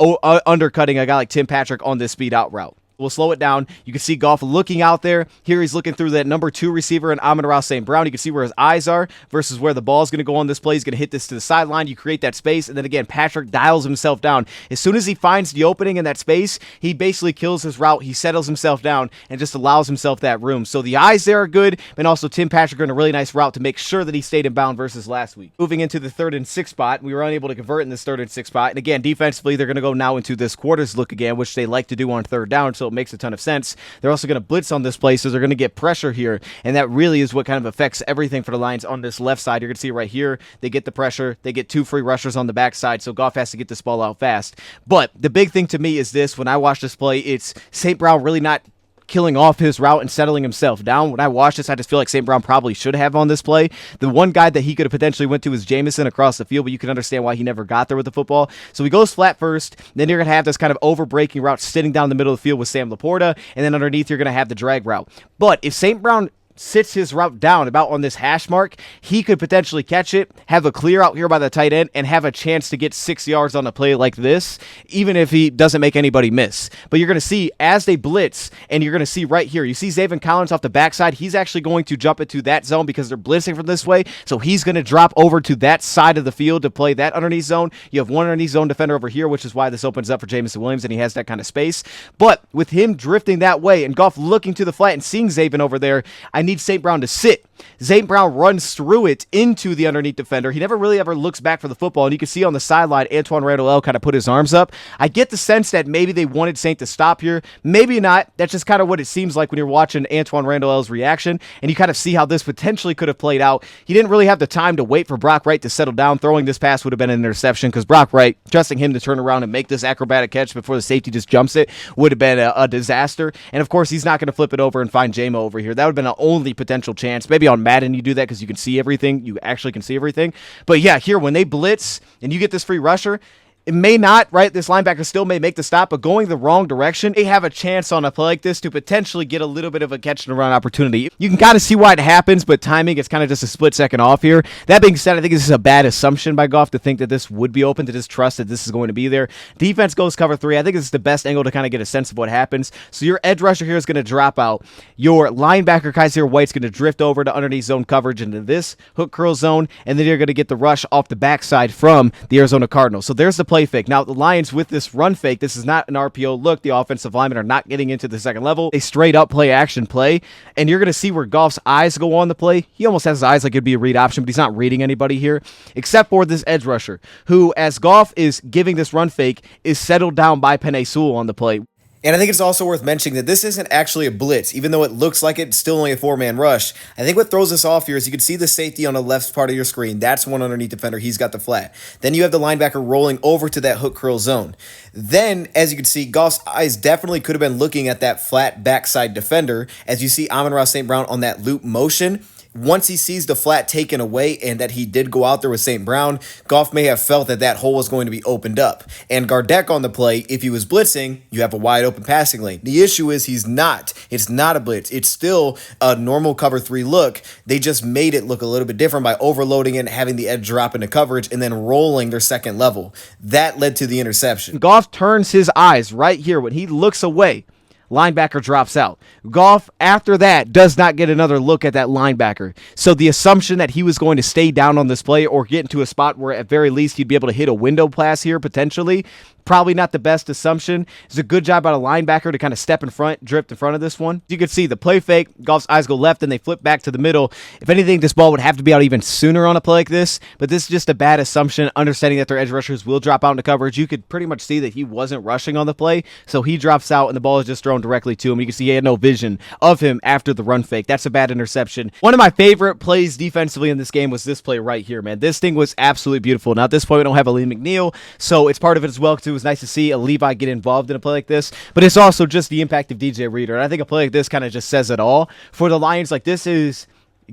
undercutting a guy like Tim Patrick on this speed out route. We'll slow it down. You can see Goff looking out there. Here he's looking through that number 2 receiver and amon-ra St. Brown. You can see where his eyes are versus where the ball is going to go on this play. He's going to hit this to the sideline. You create that space, and then again, Patrick dials himself down. As soon as he finds the opening in that space, he basically kills his route. He settles himself down and just allows himself that room. So the eyes there are good, and also Tim Patrick on a really nice route to make sure that he stayed in bound versus last week. Moving into the 3rd and 6 spot, we were unable to convert in this 3rd and 6 spot. And again, defensively, they're going to go now into this quarters look again, which they like to do on 3rd down, so it makes a ton of sense. They're also going to blitz on this play, so they're going to get pressure here, and that really is what kind of affects everything for the Lions on this left side. You're going to see right here, they get the pressure, they get 2 free rushers on the backside, so Goff has to get this ball out fast. But the big thing to me is this, when I watch this play, it's St. Brown really not killing off his route and settling himself down. When I watch this, I just feel like St. Brown probably should have on this play. The one guy that he could have potentially went to is Jamison across the field, but you can understand why he never got there with the football. So he goes flat first, then you're going to have this kind of over-breaking route sitting down the middle of the field with Sam Laporta, and then underneath you're going to have the drag route. But if St. Brown sits his route down about on this hash mark, he could potentially catch it, have a clear out here by the tight end, and have a chance to get 6 yards on a play like this, even if he doesn't make anybody miss. But you're going to see as they blitz, and you're going to see right here, you see Zaven Collins off the backside, he's actually going to jump into that zone because they're blitzing from this way, so he's going to drop over to that side of the field to play that underneath zone. You have one underneath zone defender over here, which is why this opens up for Jameson Williams, and he has that kind of space. But with him drifting that way, and Goff looking to the flat and seeing Zaven over there, I need St. Brown to sit. St. Brown runs through it into the underneath defender. He never really ever looks back for the football, and you can see on the sideline, Antoine Randall kind of put his arms up. I get the sense that maybe they wanted Saint to stop here. Maybe not. That's just kind of what it seems like when you're watching Antoine Randall's reaction, and you kind of see how this potentially could have played out. He didn't really have the time to wait for Brock Wright to settle down. Throwing this pass would have been an interception because Brock Wright, trusting him to turn around and make this acrobatic catch before the safety just jumps it, would have been a disaster. And of course, he's not going to flip it over and find J-Mo over here. That would have been the only potential chance. Maybe on Madden you do that because you can see everything. You actually can see everything. But yeah, here when they blitz and you get this free rusher, it may not, right? This linebacker still may make the stop, but going the wrong direction, they have a chance on a play like this to potentially get a little bit of a catch and run opportunity. You can kind of see why it happens, but timing is kind of just a split second off here. That being said, I think this is a bad assumption by Goff to think that this would be open, to just trust that this is going to be there. Defense goes cover 3. I think this is the best angle to kind of get a sense of what happens. So your edge rusher here is going to drop out. Your linebacker, Kaiser White's going to drift over to underneath zone coverage into this hook curl zone, and then you're going to get the rush off the backside from the Arizona Cardinals. So there's the play fake. Now, the Lions with this run fake, this is not an RPO look. The offensive linemen are not getting into the second level. They straight up play action play, and you're going to see where Goff's eyes go on the play. He almost has his eyes like it'd be a read option, but he's not reading anybody here, except for this edge rusher, who, as Goff is giving this run fake, is settled down by Penei Sewell on the play. And I think it's also worth mentioning that this isn't actually a blitz, even though it looks like it's still only a 4-man rush. I think what throws us off here is you can see the safety on the left part of your screen. That's one underneath defender. He's got the flat. Then you have the linebacker rolling over to that hook curl zone. Then, as you can see, Goff's eyes definitely could have been looking at that flat backside defender. As you see Amon-Ra St. Brown on that loop motion, once he sees the flat taken away and that he did go out there with St. Brown, Goff may have felt that that hole was going to be opened up. And Gardeck on the play, if he was blitzing, you have a wide open passing lane. The issue is he's not. It's not a blitz. It's still a normal cover 3 look. They just made it look a little bit different by overloading it, having the edge drop into coverage, and then rolling their second level. That led to the interception. Goff turns his eyes right here. When he looks away, linebacker drops out. Goff, after that, does not get another look at that linebacker. So the assumption that he was going to stay down on this play or get into a spot where at very least he'd be able to hit a window pass here potentially, probably not the best assumption. It's a good job by a linebacker to kind of step in front, drift in front of this one. You can see the play fake, Goff's eyes go left and they flip back to the middle. If anything, this ball would have to be out even sooner on a play like this, but this is just a bad assumption, understanding that their edge rushers will drop out into coverage. You could pretty much see that he wasn't rushing on the play, so he drops out and the ball is just thrown directly to him. You can see he had no vision of him after the run fake. That's a bad interception. One of my favorite plays defensively in this game was this play right here, man. This thing was absolutely beautiful. Now at this point, we don't have a Lee McNeil, so it's part of it as well, because it was nice to see a Levi get involved in a play like this, but it's also just the impact of DJ Reader. And I think a play like this kind of just says it all. For the Lions, like, this is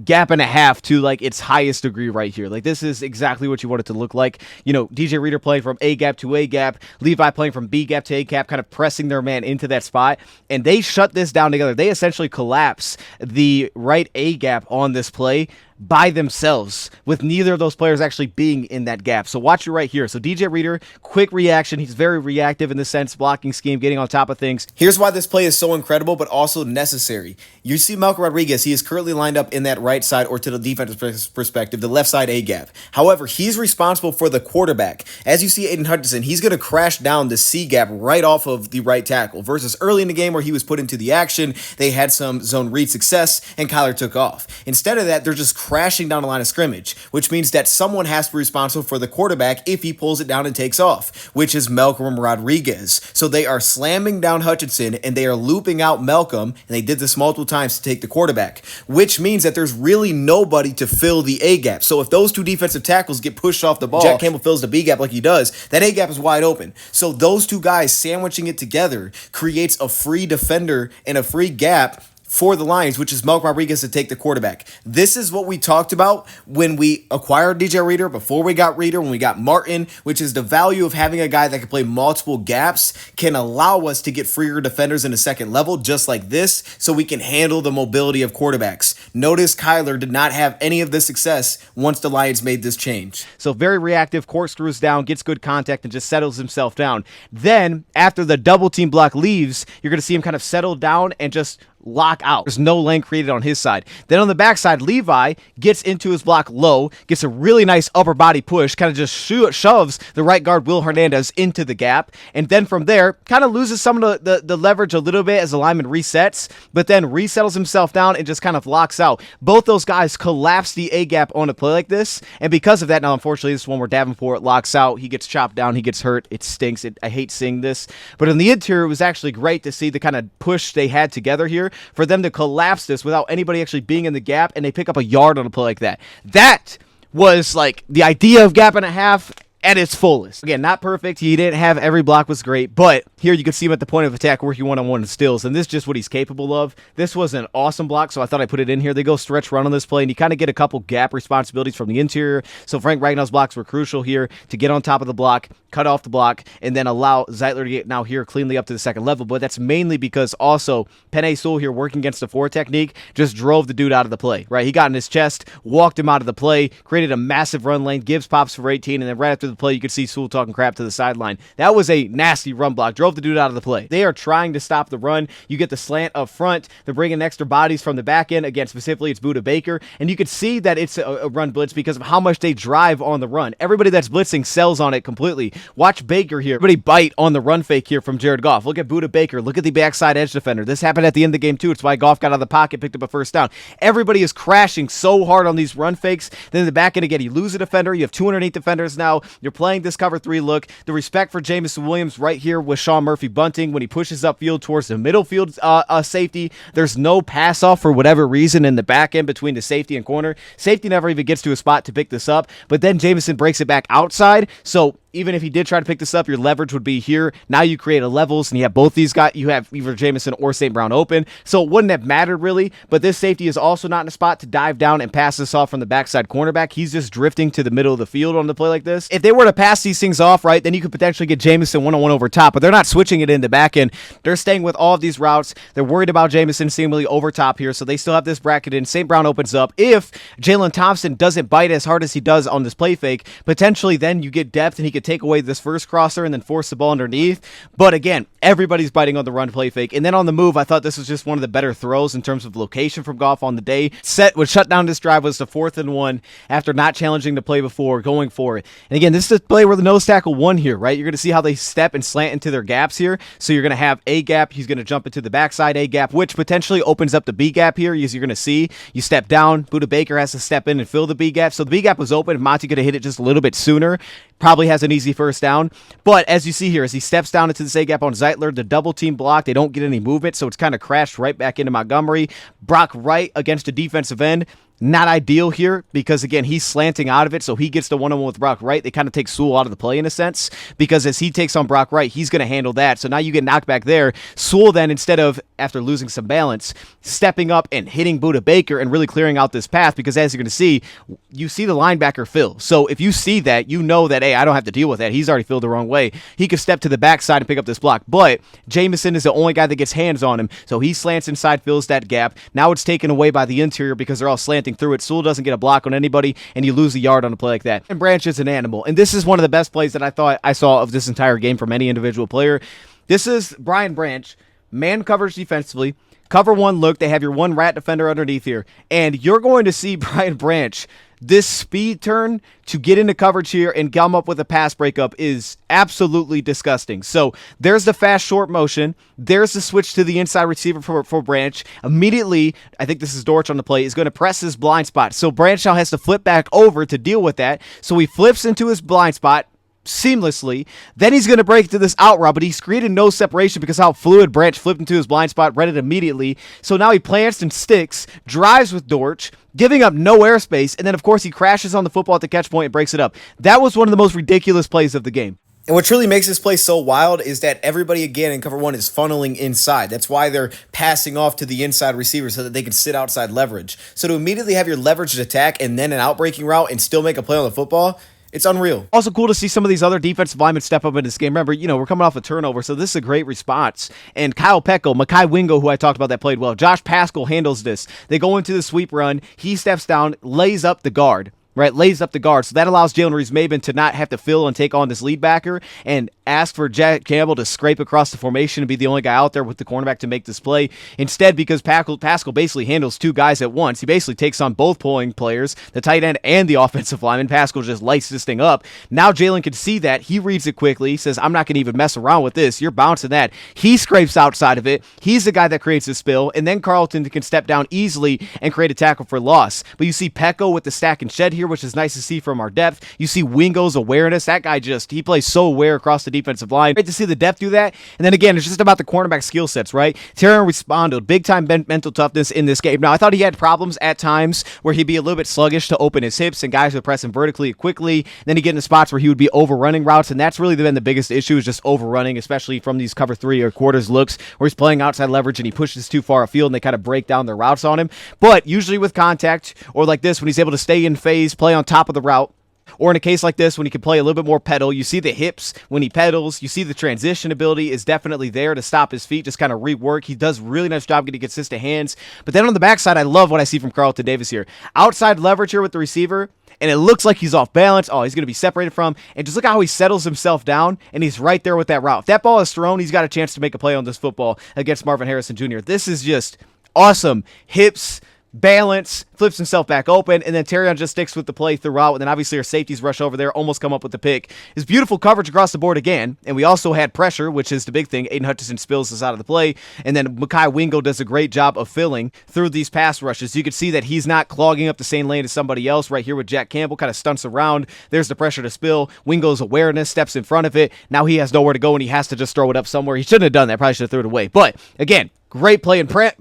gap and a half to like its highest degree right here. Like, this is exactly what you want it to look like. You know, DJ Reader playing from A gap to A gap, Levi playing from B gap to A gap, kind of pressing their man into that spot, and they shut this down together. They essentially collapse the right A gap on this play by themselves, with neither of those players actually being in that gap. So watch it right here. So DJ Reader, quick reaction. He's very reactive in the sense, blocking scheme, getting on top of things. Here's why this play is so incredible, but also necessary. You see Malcolm Rodriguez, he is currently lined up in that right side, or to the defensive perspective, the left side A gap. However, he's responsible for the quarterback. As you see Aiden Hutchinson, he's going to crash down the C gap right off of the right tackle, versus early in the game where he was put into the action, they had some zone read success, and Kyler took off. Instead of that, they're just crashing down the line of scrimmage, which means that someone has to be responsible for the quarterback if he pulls it down and takes off, which is Malcolm Rodriguez. So they are slamming down Hutchinson and they are looping out Malcolm, and they did this multiple times to take the quarterback, which means that there's really nobody to fill the A gap. So if those two defensive tackles get pushed off the ball, Jack Campbell fills the B gap like he does, that A gap is wide open. So those two guys sandwiching it together creates a free defender and a free gap for the Lions, which is Malcolm Rodriguez to take the quarterback. This is what we talked about when we acquired DJ Reader, before we got Reader, when we got Martin, which is the value of having a guy that can play multiple gaps can allow us to get freer defenders in the second level, just like this, so we can handle the mobility of quarterbacks. Notice Kyler did not have any of this success once the Lions made this change. So very reactive, corkscrews down, gets good contact, and just settles himself down. Then, after the double team block leaves, you're going to see him kind of settle down and just lock out. There's no lane created on his side. Then on the backside, Levi gets into his block low, gets a really nice upper body push, kind of just shoves the right guard Will Hernandez into the gap, and then from there, kind of loses some of the leverage a little bit as the lineman resets, but then resettles himself down and just kind of locks out. Both those guys collapse the A gap on a play like this, and because of that, now unfortunately this is one where Davenport locks out, he gets chopped down, he gets hurt, it stinks, I hate seeing this, but in the interior, it was actually great to see the kind of push they had together here, for them to collapse this without anybody actually being in the gap, and they pick up a yard on a play like that. That was like the idea of gap and a half at its fullest. Again, not perfect. He didn't have every block was great, but here you can see him at the point of attack working one-on-one in stills, and this is just what he's capable of. This was an awesome block, so I thought I put it in here. They go stretch run on this play, and you kind of get a couple gap responsibilities from the interior, so Frank Ragnall's blocks were crucial here to get on top of the block, cut off the block, and then allow Zeitler to get now here cleanly up to the second level, but that's mainly because also Penei Sewell here working against the 4 technique just drove the dude out of the play, right? He got in his chest, walked him out of the play, created a massive run lane, Gibbs pops for 18, and then right after the play, you could see Sewell talking crap to the sideline. That was a nasty run block, drove the dude out of the play. They are trying to stop the run. You get the slant up front, they're bringing extra bodies from the back end, again, specifically it's Budda Baker, and you could see that it's a run blitz because of how much they drive on the run. Everybody that's blitzing sells on it completely. Watch Baker here. Everybody bite on the run fake here from Jared Goff. Look at Budda Baker. Look at the backside edge defender. This happened at the end of the game too. It's why Goff got out of the pocket, picked up a first down. Everybody is crashing so hard on these run fakes. Then in the back end again, you lose a defender. You have 208 defenders now. You're playing this cover 3 look. The respect for Jameson Williams right here with Sean Murphy bunting when he pushes upfield towards the middle field safety. There's no pass off for whatever reason in the back end between the safety and corner. Safety never even gets to a spot to pick this up, but then Jameson breaks it back outside. So even if he did try to pick this up, your leverage would be here. Now you create a levels, and you have both these guys. You have either Jameson or St. Brown open, so it wouldn't have mattered really. But this safety is also not in a spot to dive down and pass this off from the backside cornerback. He's just drifting to the middle of the field on the play like this. If they were to pass these things off, right, then you could potentially get Jameson one-on-one over top, but they're not switching it in the back end. They're staying with all of these routes. They're worried about Jameson seemingly over top here, so they still have this bracket in. St. Brown opens up. If Jalen Thompson doesn't bite as hard as he does on this play fake, potentially then you get depth, and he could take away this first crosser and then force the ball underneath. But again, everybody's biting on the run play fake. And then on the move, I thought this was just one of the better throws in terms of location from Goff on the day. Set would shut down this drive, was the 4th and 1 after not challenging the play before, going for it. And again, this is a play where the nose tackle won here, right? You're going to see how they step and slant into their gaps here. So you're going to have a gap. He's going to jump into the backside A gap, which potentially opens up the B gap here. As you're going to see, you step down. Buda Baker has to step in and fill the B gap. So the B gap was open. Monty could have hit it just a little bit sooner. Probably has an easy first down. But as you see here, as he steps down into the A gap on Zeitler, the double team block, they don't get any movement, so it's kind of crashed right back into Montgomery. Brock Wright against a defensive end. Not ideal here because, again, he's slanting out of it, so he gets the one-on-one with Brock Wright. They kind of take Sewell out of the play in a sense because as he takes on Brock Wright, he's going to handle that. So now you get knocked back there. Sewell then, instead of, after losing some balance, stepping up and hitting Buda Baker and really clearing out this path because, as you're going to see, you see the linebacker fill. So if you see that, you know that, hey, I don't have to deal with that. He's already filled the wrong way. He could step to the backside and pick up this block, but Jameson is the only guy that gets hands on him, so he slants inside, fills that gap. Now it's taken away by the interior because they're all slanting through it. Sewell doesn't get a block on anybody, and you lose a yard on a play like that. And Branch is an animal, and this is one of the best plays that I thought I saw of this entire game from any individual player. This is Brian Branch, man coverage defensively, cover 1 look. They have your one rat defender underneath here, and you're going to see Brian Branch. This speed turn to get into coverage here and come up with a pass breakup is absolutely disgusting. So there's the fast short motion. There's the switch to the inside receiver for Branch. Immediately, I think this is Dortch on the play, is going to press his blind spot. So Branch now has to flip back over to deal with that. So he flips into his blind spot seamlessly. Then he's going to break to this out route, but he's created no separation because how fluid Branch flipped into his blind spot, read it immediately. So now he plants and sticks, drives with Dortch, giving up no airspace, and then of course he crashes on the football at the catch point and breaks it up. That was one of the most ridiculous plays of the game. And what truly makes this play so wild is that everybody, again, in cover 1 is funneling inside. That's why they're passing off to the inside receiver so that they can sit outside leverage. So to immediately have your leveraged attack and then an outbreaking route and still make a play on the football, it's unreal. Also cool to see some of these other defensive linemen step up in this game. Remember, we're coming off a turnover, so this is a great response. And Kyle Pecco, Makai Wingo, who I talked about that played well. Josh Paschal handles this. They go into the sweep run. He steps down, lays up the guard. Right, lays up the guard. So that allows Jalen Reese-Maben to not have to fill and take on this lead backer and ask for Jack Campbell to scrape across the formation and be the only guy out there with the cornerback to make this play. Instead, because Paschal basically handles 2 guys at once, he basically takes on both pulling players, the tight end and the offensive lineman. Paschal just lights this thing up. Now Jalen can see that. He reads it quickly. He says, I'm not going to even mess around with this. You're bouncing that. He scrapes outside of it. He's the guy that creates the spill. And then Carlton can step down easily and create a tackle for loss. But you see Pecco with the stack and shed here, which is nice to see from our depth. You see Wingo's awareness. That guy he plays so aware across the defensive line. Great to see the depth do that. And then again, it's just about the cornerback skill sets, right? Terran responded. Big time mental toughness in this game. Now, I thought he had problems at times where he'd be a little bit sluggish to open his hips and guys would press him vertically quickly. Then he'd get into spots where he would be overrunning routes. And that's really been the biggest issue, is just overrunning, especially from these cover 3 or quarters looks where he's playing outside leverage and he pushes too far afield and they kind of break down their routes on him. But usually with contact or like this, when he's able to stay in phase, play on top of the route, or in a case like this, when he can play a little bit more pedal, you see the hips when he pedals. You see the transition ability is definitely there to stop his feet, just kind of rework. He does a really nice job getting consistent hands. But then on the backside, I love what I see from Carlton Davis here. Outside leverage here with the receiver, and it looks like he's off balance. Oh, he's going to be separated from. And just look how he settles himself down, and he's right there with that route. If that ball is thrown, he's got a chance to make a play on this football against Marvin Harrison Jr. This is just awesome. Hips, balance, flips himself back open, and then Terrion just sticks with the play throughout, and then obviously our safeties rush over there, almost come up with the pick. His beautiful coverage across the board again, and we also had pressure, which is the big thing. Aiden Hutchinson spills us out of the play, and then Mekhi Wingo does a great job of filling through these pass rushes. You can see that he's not clogging up the same lane as somebody else right here with Jack Campbell, kind of stunts around. There's the pressure to spill. Wingo's awareness steps in front of it. Now he has nowhere to go, and he has to just throw it up somewhere. He shouldn't have done that. Probably should have threw it away. But, again, great play, and I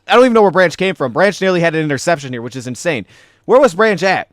don't even know where Branch came from. Branch nearly had an interception here, which is insane. Where was Branch at?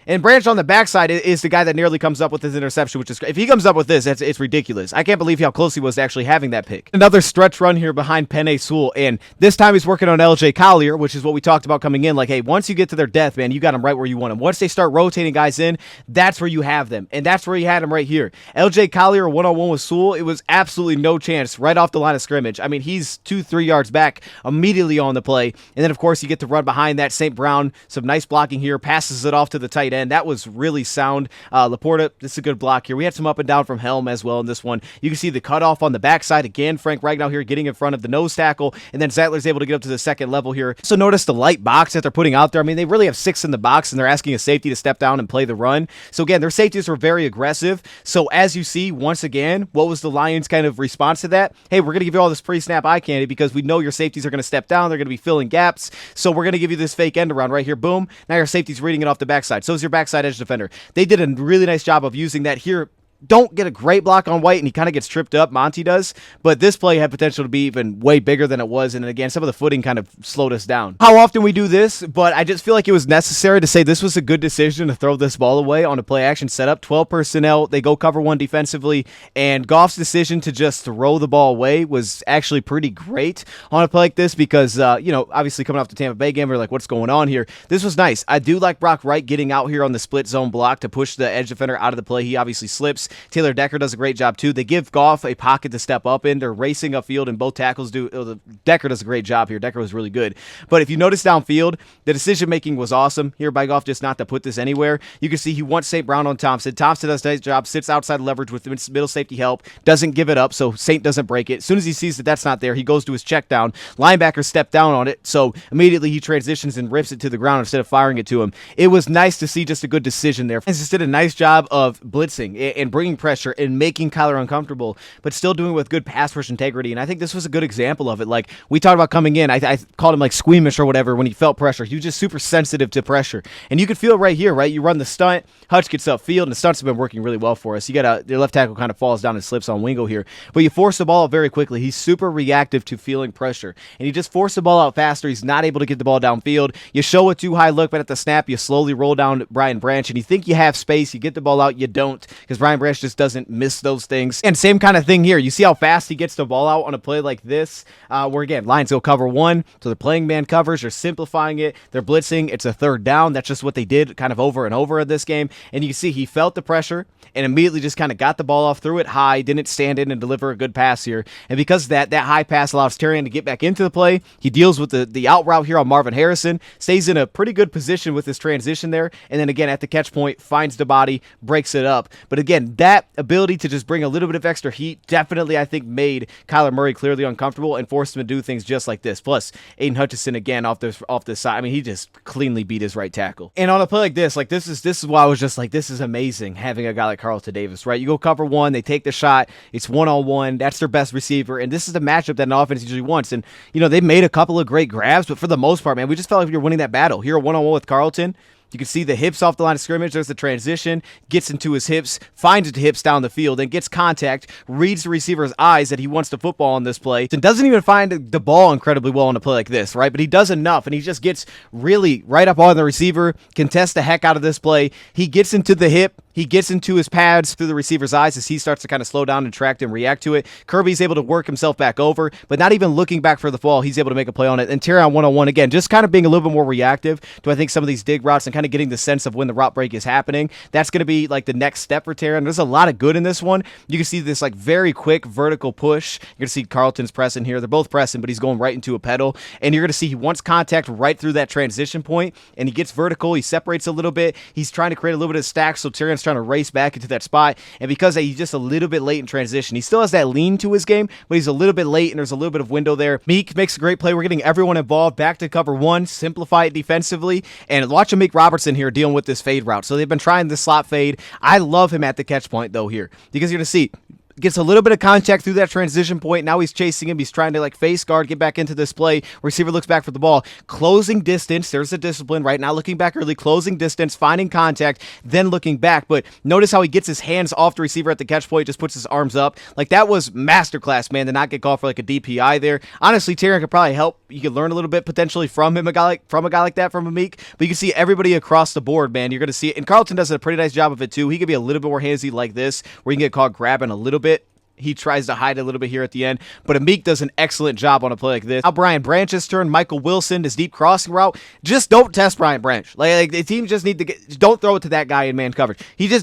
And Branch on the backside is the guy that nearly comes up with his interception, which is if he comes up with this, it's ridiculous. I can't believe how close he was to actually having that pick. Another stretch run here behind Penei Sewell, and this time he's working on LJ Collier, which is what we talked about coming in. Like, hey, once you get to their depth, man, you got them right where you want them. Once they start rotating guys in, that's where you have them, and that's where you had them right here. LJ Collier one-on-one with Sewell, it was absolutely no chance right off the line of scrimmage. I mean, he's 2-3 yards back immediately on the play, and then, of course, you get to run behind that. St. Brown, some nice blocking here, passes it off to the tight end. That was really sound. Laporta, this is a good block here. We had some up and down from Helm as well in this one. You can see the cutoff on the backside. Again, Frank Ragnow here getting in front of the nose tackle, and then Zeitler's able to get up to the second level here. So notice the light box that they're putting out there. I mean, they really have 6 in the box, and they're asking a safety to step down and play the run. So again, their safeties were very aggressive. So as you see, once again, what was the Lions' kind of response to that? Hey, we're going to give you all this pre-snap eye candy because we know your safeties are going to step down. They're going to be filling gaps. So we're going to give you this fake end around right here. Boom. Now your safety's reading it off the backside. So is your backside edge defender. They did a really nice job of using that here. Don't get a great block on White, and he kind of gets tripped up. Monty does. But this play had potential to be even way bigger than it was. And again, some of the footing kind of slowed us down. How often we do this, but I just feel like it was necessary to say this was a good decision to throw this ball away on a play action setup. 12 personnel. They go cover one defensively. And Goff's decision to just throw the ball away was actually pretty great on a play like this because, obviously coming off the Tampa Bay game, we're like, what's going on here? This was nice. I do like Brock Wright getting out here on the split zone block to push the edge defender out of the play. He obviously slips. Taylor Decker does a great job too. They give Goff a pocket to step up in. They're racing upfield, and both tackles do. Decker does a great job here. Decker was really good. But if you notice downfield, the decision-making was awesome here by Goff just not to put this anywhere. You can see he wants St. Brown on Thompson. Thompson does a nice job, sits outside leverage with middle safety help, doesn't give it up, so St. doesn't break it. As soon as he sees that that's not there, he goes to his check down. Linebacker step down on it, so immediately he transitions and rips it to the ground instead of firing it to him. It was nice to see just a good decision there. He just did a nice job of blitzing and bringing pressure and making Kyler uncomfortable, but still doing it with good pass rush integrity. And I think this was a good example of it. Like we talked about coming in, I called him like squeamish or whatever when he felt pressure. He was just super sensitive to pressure. And you could feel it right here, right? You run the stunt, Hutch gets upfield, and the stunts have been working really well for us. You got your left tackle kind of falls down and slips on Wingo here, but you force the ball out very quickly. He's super reactive to feeling pressure, and you just force the ball out faster. He's not able to get the ball downfield. You show a too high look, but at the snap, you slowly roll down Brian Branch, and you think you have space. You get the ball out, you don't, because Brian Branch just doesn't miss those things. And same kind of thing here. You see how fast he gets the ball out on a play like this, where again, Lions go cover one, so they're playing man covers, they're simplifying it, they're blitzing, it's a third down. That's just what they did kind of over and over in this game. And you can see he felt the pressure and immediately just kind of got the ball off, threw it high, didn't stand in and deliver a good pass here. And because of that high pass allows Terrion to get back into the play. He deals with the out route here on Marvin Harrison, stays in a pretty good position with his transition there, and then again at the catch point, finds the body, breaks it up. But again, that ability to just bring a little bit of extra heat definitely, I think, made Kyler Murray clearly uncomfortable and forced him to do things just like this. Plus, Aiden Hutchinson again off this side. I mean, he just cleanly beat his right tackle. And on a play like this is why I was just like, this is amazing having a guy like Carlton Davis, right? You go cover one, they take the shot, it's one-on-one, that's their best receiver, and this is the matchup that an offense usually wants. And, they made a couple of great grabs, but for the most part, man, we just felt like we were winning that battle. Here, one-on-one with Carlton. You can see the hips off the line of scrimmage. There's the transition, gets into his hips, finds the hips down the field, and gets contact, reads the receiver's eyes that he wants the football on this play, and doesn't even find the ball incredibly well on a play like this, right? But he does enough, and he just gets really right up on the receiver, contests the heck out of this play. He gets into the hip, he gets into his pads through the receiver's eyes as he starts to kind of slow down and track and react to it. Kirby's able to work himself back over, but not even looking back for the ball, he's able to make a play on it. And Terrion one-on-one again, just kind of being a little bit more reactive to, I think, some of these dig routes and kind kind of getting the sense of when the route break is happening. That's going to be like the next step for Terran. There's a lot of good in this one. You can see this like very quick vertical push. You're going to see Carlton's pressing here. They're both pressing, but he's going right into a pedal. And you're going to see he wants contact right through that transition point, and he gets vertical. He separates a little bit. He's trying to create a little bit of stack, so Terran's trying to race back into that spot. And because he's just a little bit late in transition, he still has that lean to his game, but he's a little bit late, and there's a little bit of window there. Meek makes a great play. We're getting everyone involved. Back to cover one, simplify it defensively, and watch Meek Robertson here dealing with this fade route. So they've been trying this slot fade. I love him at the catch point, though, here, because you're going to see gets a little bit of contact through that transition point. Now he's chasing him. He's trying to like face guard, get back into this play. Receiver looks back for the ball. Closing distance. There's a discipline right now. Looking back early, closing distance, finding contact, then looking back. But notice how he gets his hands off the receiver at the catch point, just puts his arms up. Like that was masterclass, man, to not get called for like a DPI there. Honestly, Terran could probably help. You could learn a little bit potentially from him, a guy like that, from a Meek. But you can see everybody across the board, man. You're going to see it. And Carlton does a pretty nice job of it too. He could be a little bit more handsy like this, where you can get caught grabbing a little bit. He tries to hide a little bit here at the end, but Amik does an excellent job on a play like this. Now Brian Branch's turn. Michael Wilson, this deep crossing route. Just don't test Brian Branch. Like the team just need to don't throw it to that guy in man coverage.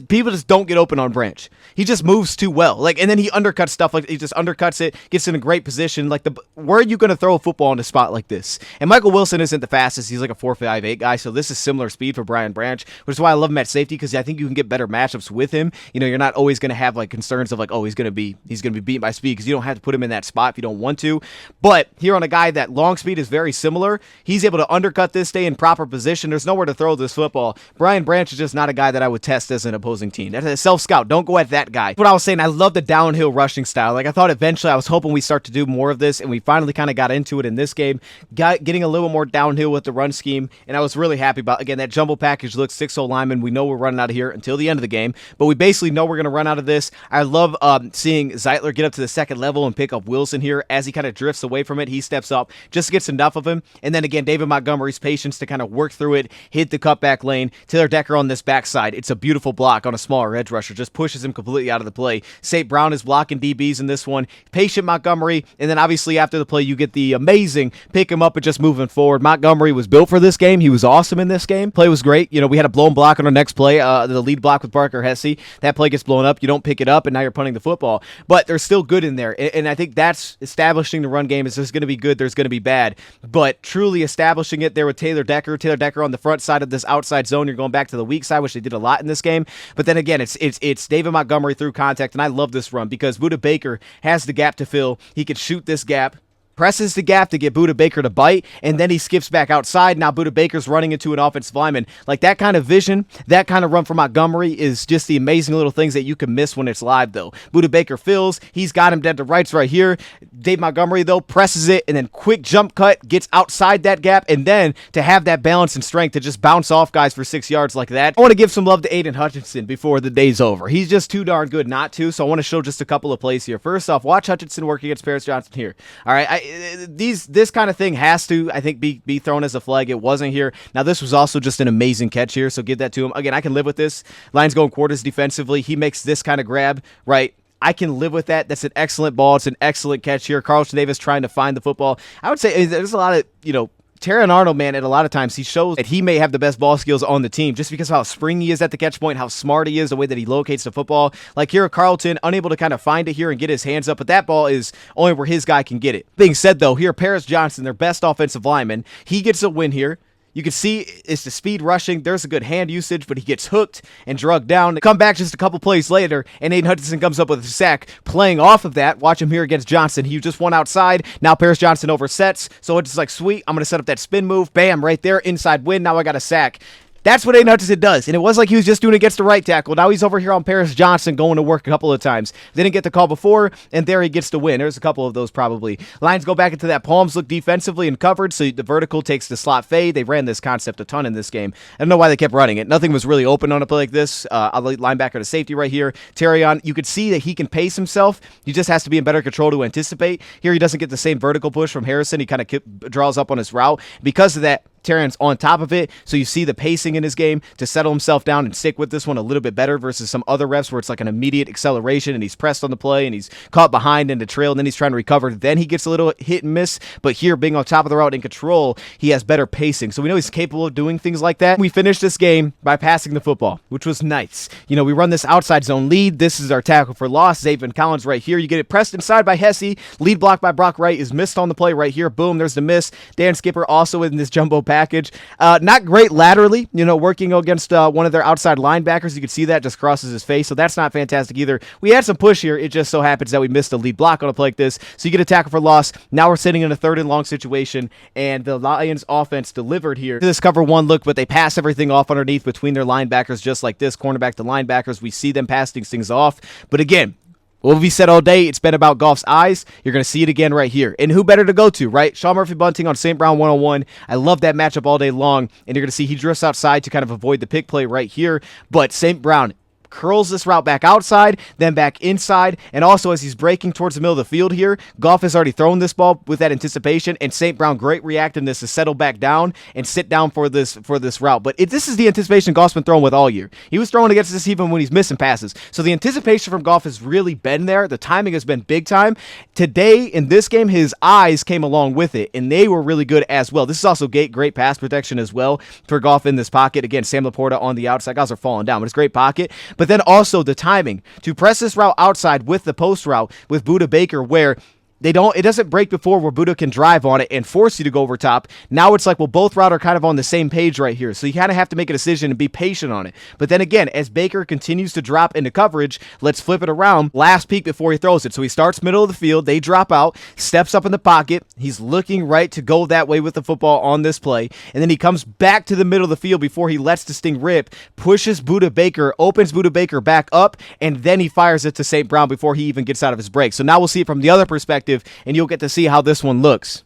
People just don't get open on Branch. He just moves too well. And then he undercuts stuff, like he just undercuts it, gets in a great position. Where are you going to throw a football in a spot like this? And Michael Wilson isn't the fastest. He's like a 4.58 guy, so this is similar speed for Brian Branch, which is why I love him at safety, because I think you can get better matchups with him. You're not always going to have like concerns of like, oh, he's going to be beaten by speed, because you don't have to put him in that spot if you don't want to. But here on a guy that long speed is very similar, he's able to undercut this, stay in proper position. There's nowhere to throw this football. Brian Branch is just not a guy that I would test as an opposing team. That's a self-scout. Don't go at that guy. What I was saying, I love the downhill rushing style. I thought eventually I was hoping we start to do more of this, and we finally kind of got into it in this game, getting a little more downhill with the run scheme, and I was really happy about, again, that jumbo package looks 6-0 lineman. We know we're running out of here until the end of the game, but we basically know we're going to run out of this. I love seeing Zeitler get up to the second level and pick up Wilson here. As he kind of drifts away from it, he steps up, just gets enough of him, and then again, David Montgomery's patience to kind of work through it, hit the cutback lane. Taylor Decker on this backside, it's a beautiful block on a smaller edge rusher, just pushes him completely out of the play. St. Brown is blocking DBs in this one. Patient Montgomery, and then obviously after the play, you get the amazing pick him up and just moving forward. Montgomery was built for this game. He was awesome in this game. Play was great. We had a blown block on our next play, the lead block with Parker Hesse. That play gets blown up. You don't pick it up, and now you're punting the football. But they're still good in there, and I think that's establishing the run game. Is there's going to be good, there's going to be bad, but truly establishing it there with Taylor Decker on the front side of this outside zone. You're going back to the weak side, which they did a lot in this game. But then again, it's David Montgomery through contact, and I love this run because Budda Baker has the gap to fill. He could shoot this gap, presses the gap to get Budda Baker to bite, and then he skips back outside. Now Budda Baker's running into an offensive lineman. Like that kind of vision, that kind of run from Montgomery is just the amazing little things that you can miss when it's live, though. Budda Baker fills. He's got him dead to rights right here. Dave Montgomery, though, presses it, and then quick jump cut, gets outside that gap, and then to have that balance and strength to just bounce off guys for 6 yards like that. I want to give some love to Aiden Hutchinson before the day's over. He's just too darn good not to, so I want to show just a couple of plays here. First off, watch Hutchinson work against Paris Johnson here. All right, this kind of thing has to, I think, be thrown as a flag. It wasn't here. Now, this was also just an amazing catch here, so give that to him. Again, I can live with this. Lions going quarters defensively. He makes this kind of grab, right? I can live with that. That's an excellent ball. It's an excellent catch here. Carlton Davis trying to find the football. I would say there's a lot of, Terran Arnold, man, at a lot of times he shows that he may have the best ball skills on the team just because of how springy he is at the catch point, how smart he is, the way that he locates the football. Like here, Carlton, unable to kind of find it here and get his hands up, but that ball is only where his guy can get it. Being said, though, here, Paris Johnson, their best offensive lineman, he gets a win here. You can see it's the speed rushing. There's a good hand usage, but he gets hooked and drugged down. Come back just a couple plays later, and Aiden Hutchinson comes up with a sack. Playing off of that, watch him here against Johnson. He just won outside. Now Paris Johnson oversets, so it's like, sweet, I'm going to set up that spin move. Bam, right there, inside win. Now I got a sack. That's what Aiden Hutchinson does, and it was like he was just doing it against the right tackle. Now he's over here on Paris Johnson going to work a couple of times. Didn't get the call before, and there he gets the win. There's a couple of those probably. Lions go back into that palms look defensively and covered, so the vertical takes the slot fade. They ran this concept a ton in this game. I don't know why they kept running it. Nothing was really open on a play like this. I'll lead linebacker to safety right here. Terrion, you could see that he can pace himself. He just has to be in better control to anticipate. Here he doesn't get the same vertical push from Harrison. He kind of draws up on his route. Because of that, Terrence on top of it, so you see the pacing in his game to settle himself down and stick with this one a little bit better versus some other reps where it's like an immediate acceleration and he's pressed on the play and he's caught behind in the trail and then he's trying to recover. Then he gets a little hit and miss, but here being on top of the route in control, he has better pacing. So we know he's capable of doing things like that. We finished this game by passing the football, which was nice. You know, we run this outside zone lead. This is our tackle for loss. Zayvon Collins right here. You get it pressed inside by Hesse. Lead block by Brock Wright is missed on the play right here. Boom, there's the miss. Dan Skipper also in this jumbo package. Not great laterally, you know, working against one of their outside linebackers. You can see that just crosses his face, so that's not fantastic either. We had some push here. It just so happens that we missed a lead block on a play like this, so you get a tackle for loss. Now we're sitting in a 3rd and long situation, and the Lions offense delivered here. This cover 1 look, but they pass everything off underneath between their linebackers just like this, cornerback to linebackers. We see them passing things off, but again, what we said all day, it's been about Goff's eyes. You're going to see it again right here. And who better to go to, right? Sean Murphy-Bunting on St. Brown 101. I love that matchup all day long. And you're going to see he drifts outside to kind of avoid the pick play right here. But St. Brown curls this route back outside, then back inside, and also as he's breaking towards the middle of the field here, Goff has already thrown this ball with that anticipation, and St. Brown, great reactiveness to settle back down and sit down for this route. But this is the anticipation Goff's been throwing with all year. He was throwing against this even when he's missing passes. So the anticipation from Goff has really been there. The timing has been big time. Today, in this game, his eyes came along with it, and they were really good as well. This is also great pass protection as well for Goff in this pocket. Again, Sam Laporta on the outside. Guys are falling down, but it's great pocket. But then also the timing to press this route outside with the post route with Budda Baker, where it doesn't break before where Budda can drive on it and force you to go over top. Now it's like, well, both routes are kind of on the same page right here. So you kind of have to make a decision and be patient on it. But then again, as Baker continues to drop into coverage, let's flip it around. Last peek before he throws it. So he starts middle of the field. They drop out, steps up in the pocket. He's looking right to go that way with the football on this play. And then he comes back to the middle of the field before he lets the sting rip, pushes Budda Baker, opens Budda Baker back up, and then he fires it to St. Brown before he even gets out of his break. So now we'll see it from the other perspective, and you'll get to see how this one looks.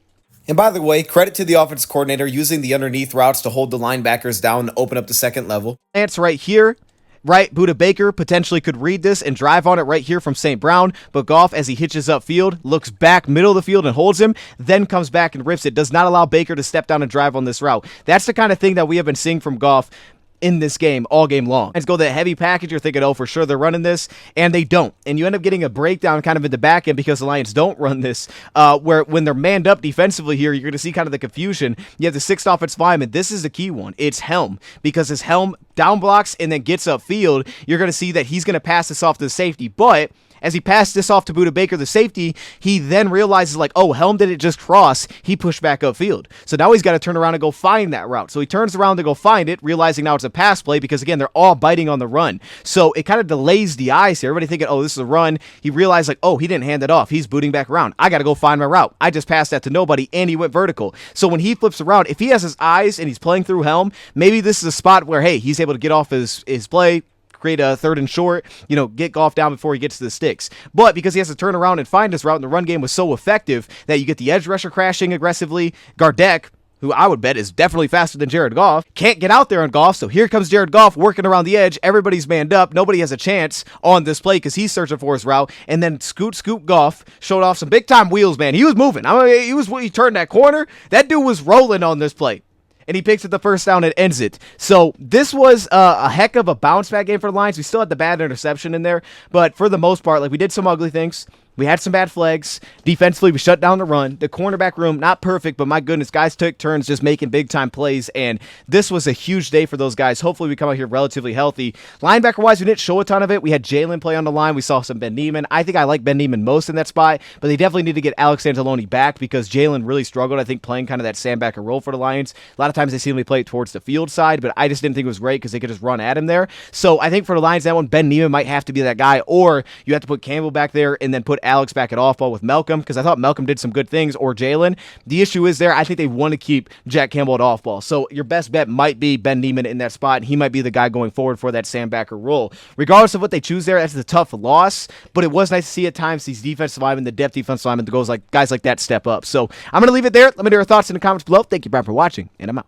And by the way, credit to the offensive coordinator using the underneath routes to hold the linebackers down and open up the second level. It's right here. Right, Budda Baker potentially could read this and drive on it right here from St. Brown, but Goff, as he hitches upfield, looks back middle of the field and holds him, then comes back and rips it. Does not allow Baker to step down and drive on this route. That's the kind of thing that we have been seeing from Goff in this game all game long. Let's go the heavy package. You're thinking, oh, for sure they're running this, and they don't. And you end up getting a breakdown kind of in the back end because the Lions don't run this, where when they're manned up defensively here, you're going to see kind of the confusion. You have the 6th offensive lineman. This is the key one. It's Helm, because his Helm down blocks and then gets upfield. You're going to see that he's going to pass this off to the safety, but as he passed this off to Budda Baker, the safety, he then realizes, like, oh, Helm didn't just cross. He pushed back upfield. So now he's got to turn around and go find that route. So he turns around to go find it, realizing now it's a pass play because, again, they're all biting on the run. So it kind of delays the eyes here. Everybody thinking, oh, this is a run. He realized, like, oh, he didn't hand it off. He's booting back around. I got to go find my route. I just passed that to nobody, and he went vertical. So when he flips around, if he has his eyes and he's playing through Helm, maybe this is a spot where, hey, he's able to get off his play, create a 3rd and short, get Goff down before he gets to the sticks. But because he has to turn around and find his route, and the run game was so effective that you get the edge rusher crashing aggressively. Gardeck, who I would bet is definitely faster than Jared Goff, can't get out there on Goff, so here comes Jared Goff working around the edge. Everybody's manned up. Nobody has a chance on this play because he's searching for his route, and then Scoot Goff showed off some big-time wheels, man. He was moving. He turned that corner. That dude was rolling on this play. And he picks up the first down and ends it. So this was a heck of a bounce back game for the Lions. We still had the bad interception in there, but for the most part, like, we did some ugly things. We had some bad flags. Defensively, we shut down the run. The cornerback room, not perfect, but my goodness, guys took turns just making big-time plays, and this was a huge day for those guys. Hopefully, we come out here relatively healthy. Linebacker-wise, we didn't show a ton of it. We had Jalen play on the line. We saw some Ben Neiman. I think I like Ben Neiman most in that spot, but they definitely need to get Alex Anzalone back because Jalen really struggled, I think, playing kind of that sandbacker role for the Lions. A lot of times they seem to play it towards the field side, but I just didn't think it was great because they could just run at him there. So I think for the Lions, that one, Ben Neiman might have to be that guy, or you have to put Campbell back there and then put Alex back at off ball with Malcolm, because I thought Malcolm did some good things, or Jalen. The issue is there, I think they want to keep Jack Campbell at off ball. So your best bet might be Ben Neiman in that spot, and he might be the guy going forward for that sandbacker role. Regardless of what they choose there, that's a tough loss, but it was nice to see at times these defensive linemen, the depth defensive linemen, guys like that step up. So I'm going to leave it there. Let me know your thoughts in the comments below. Thank you, Brian, for watching, and I'm out.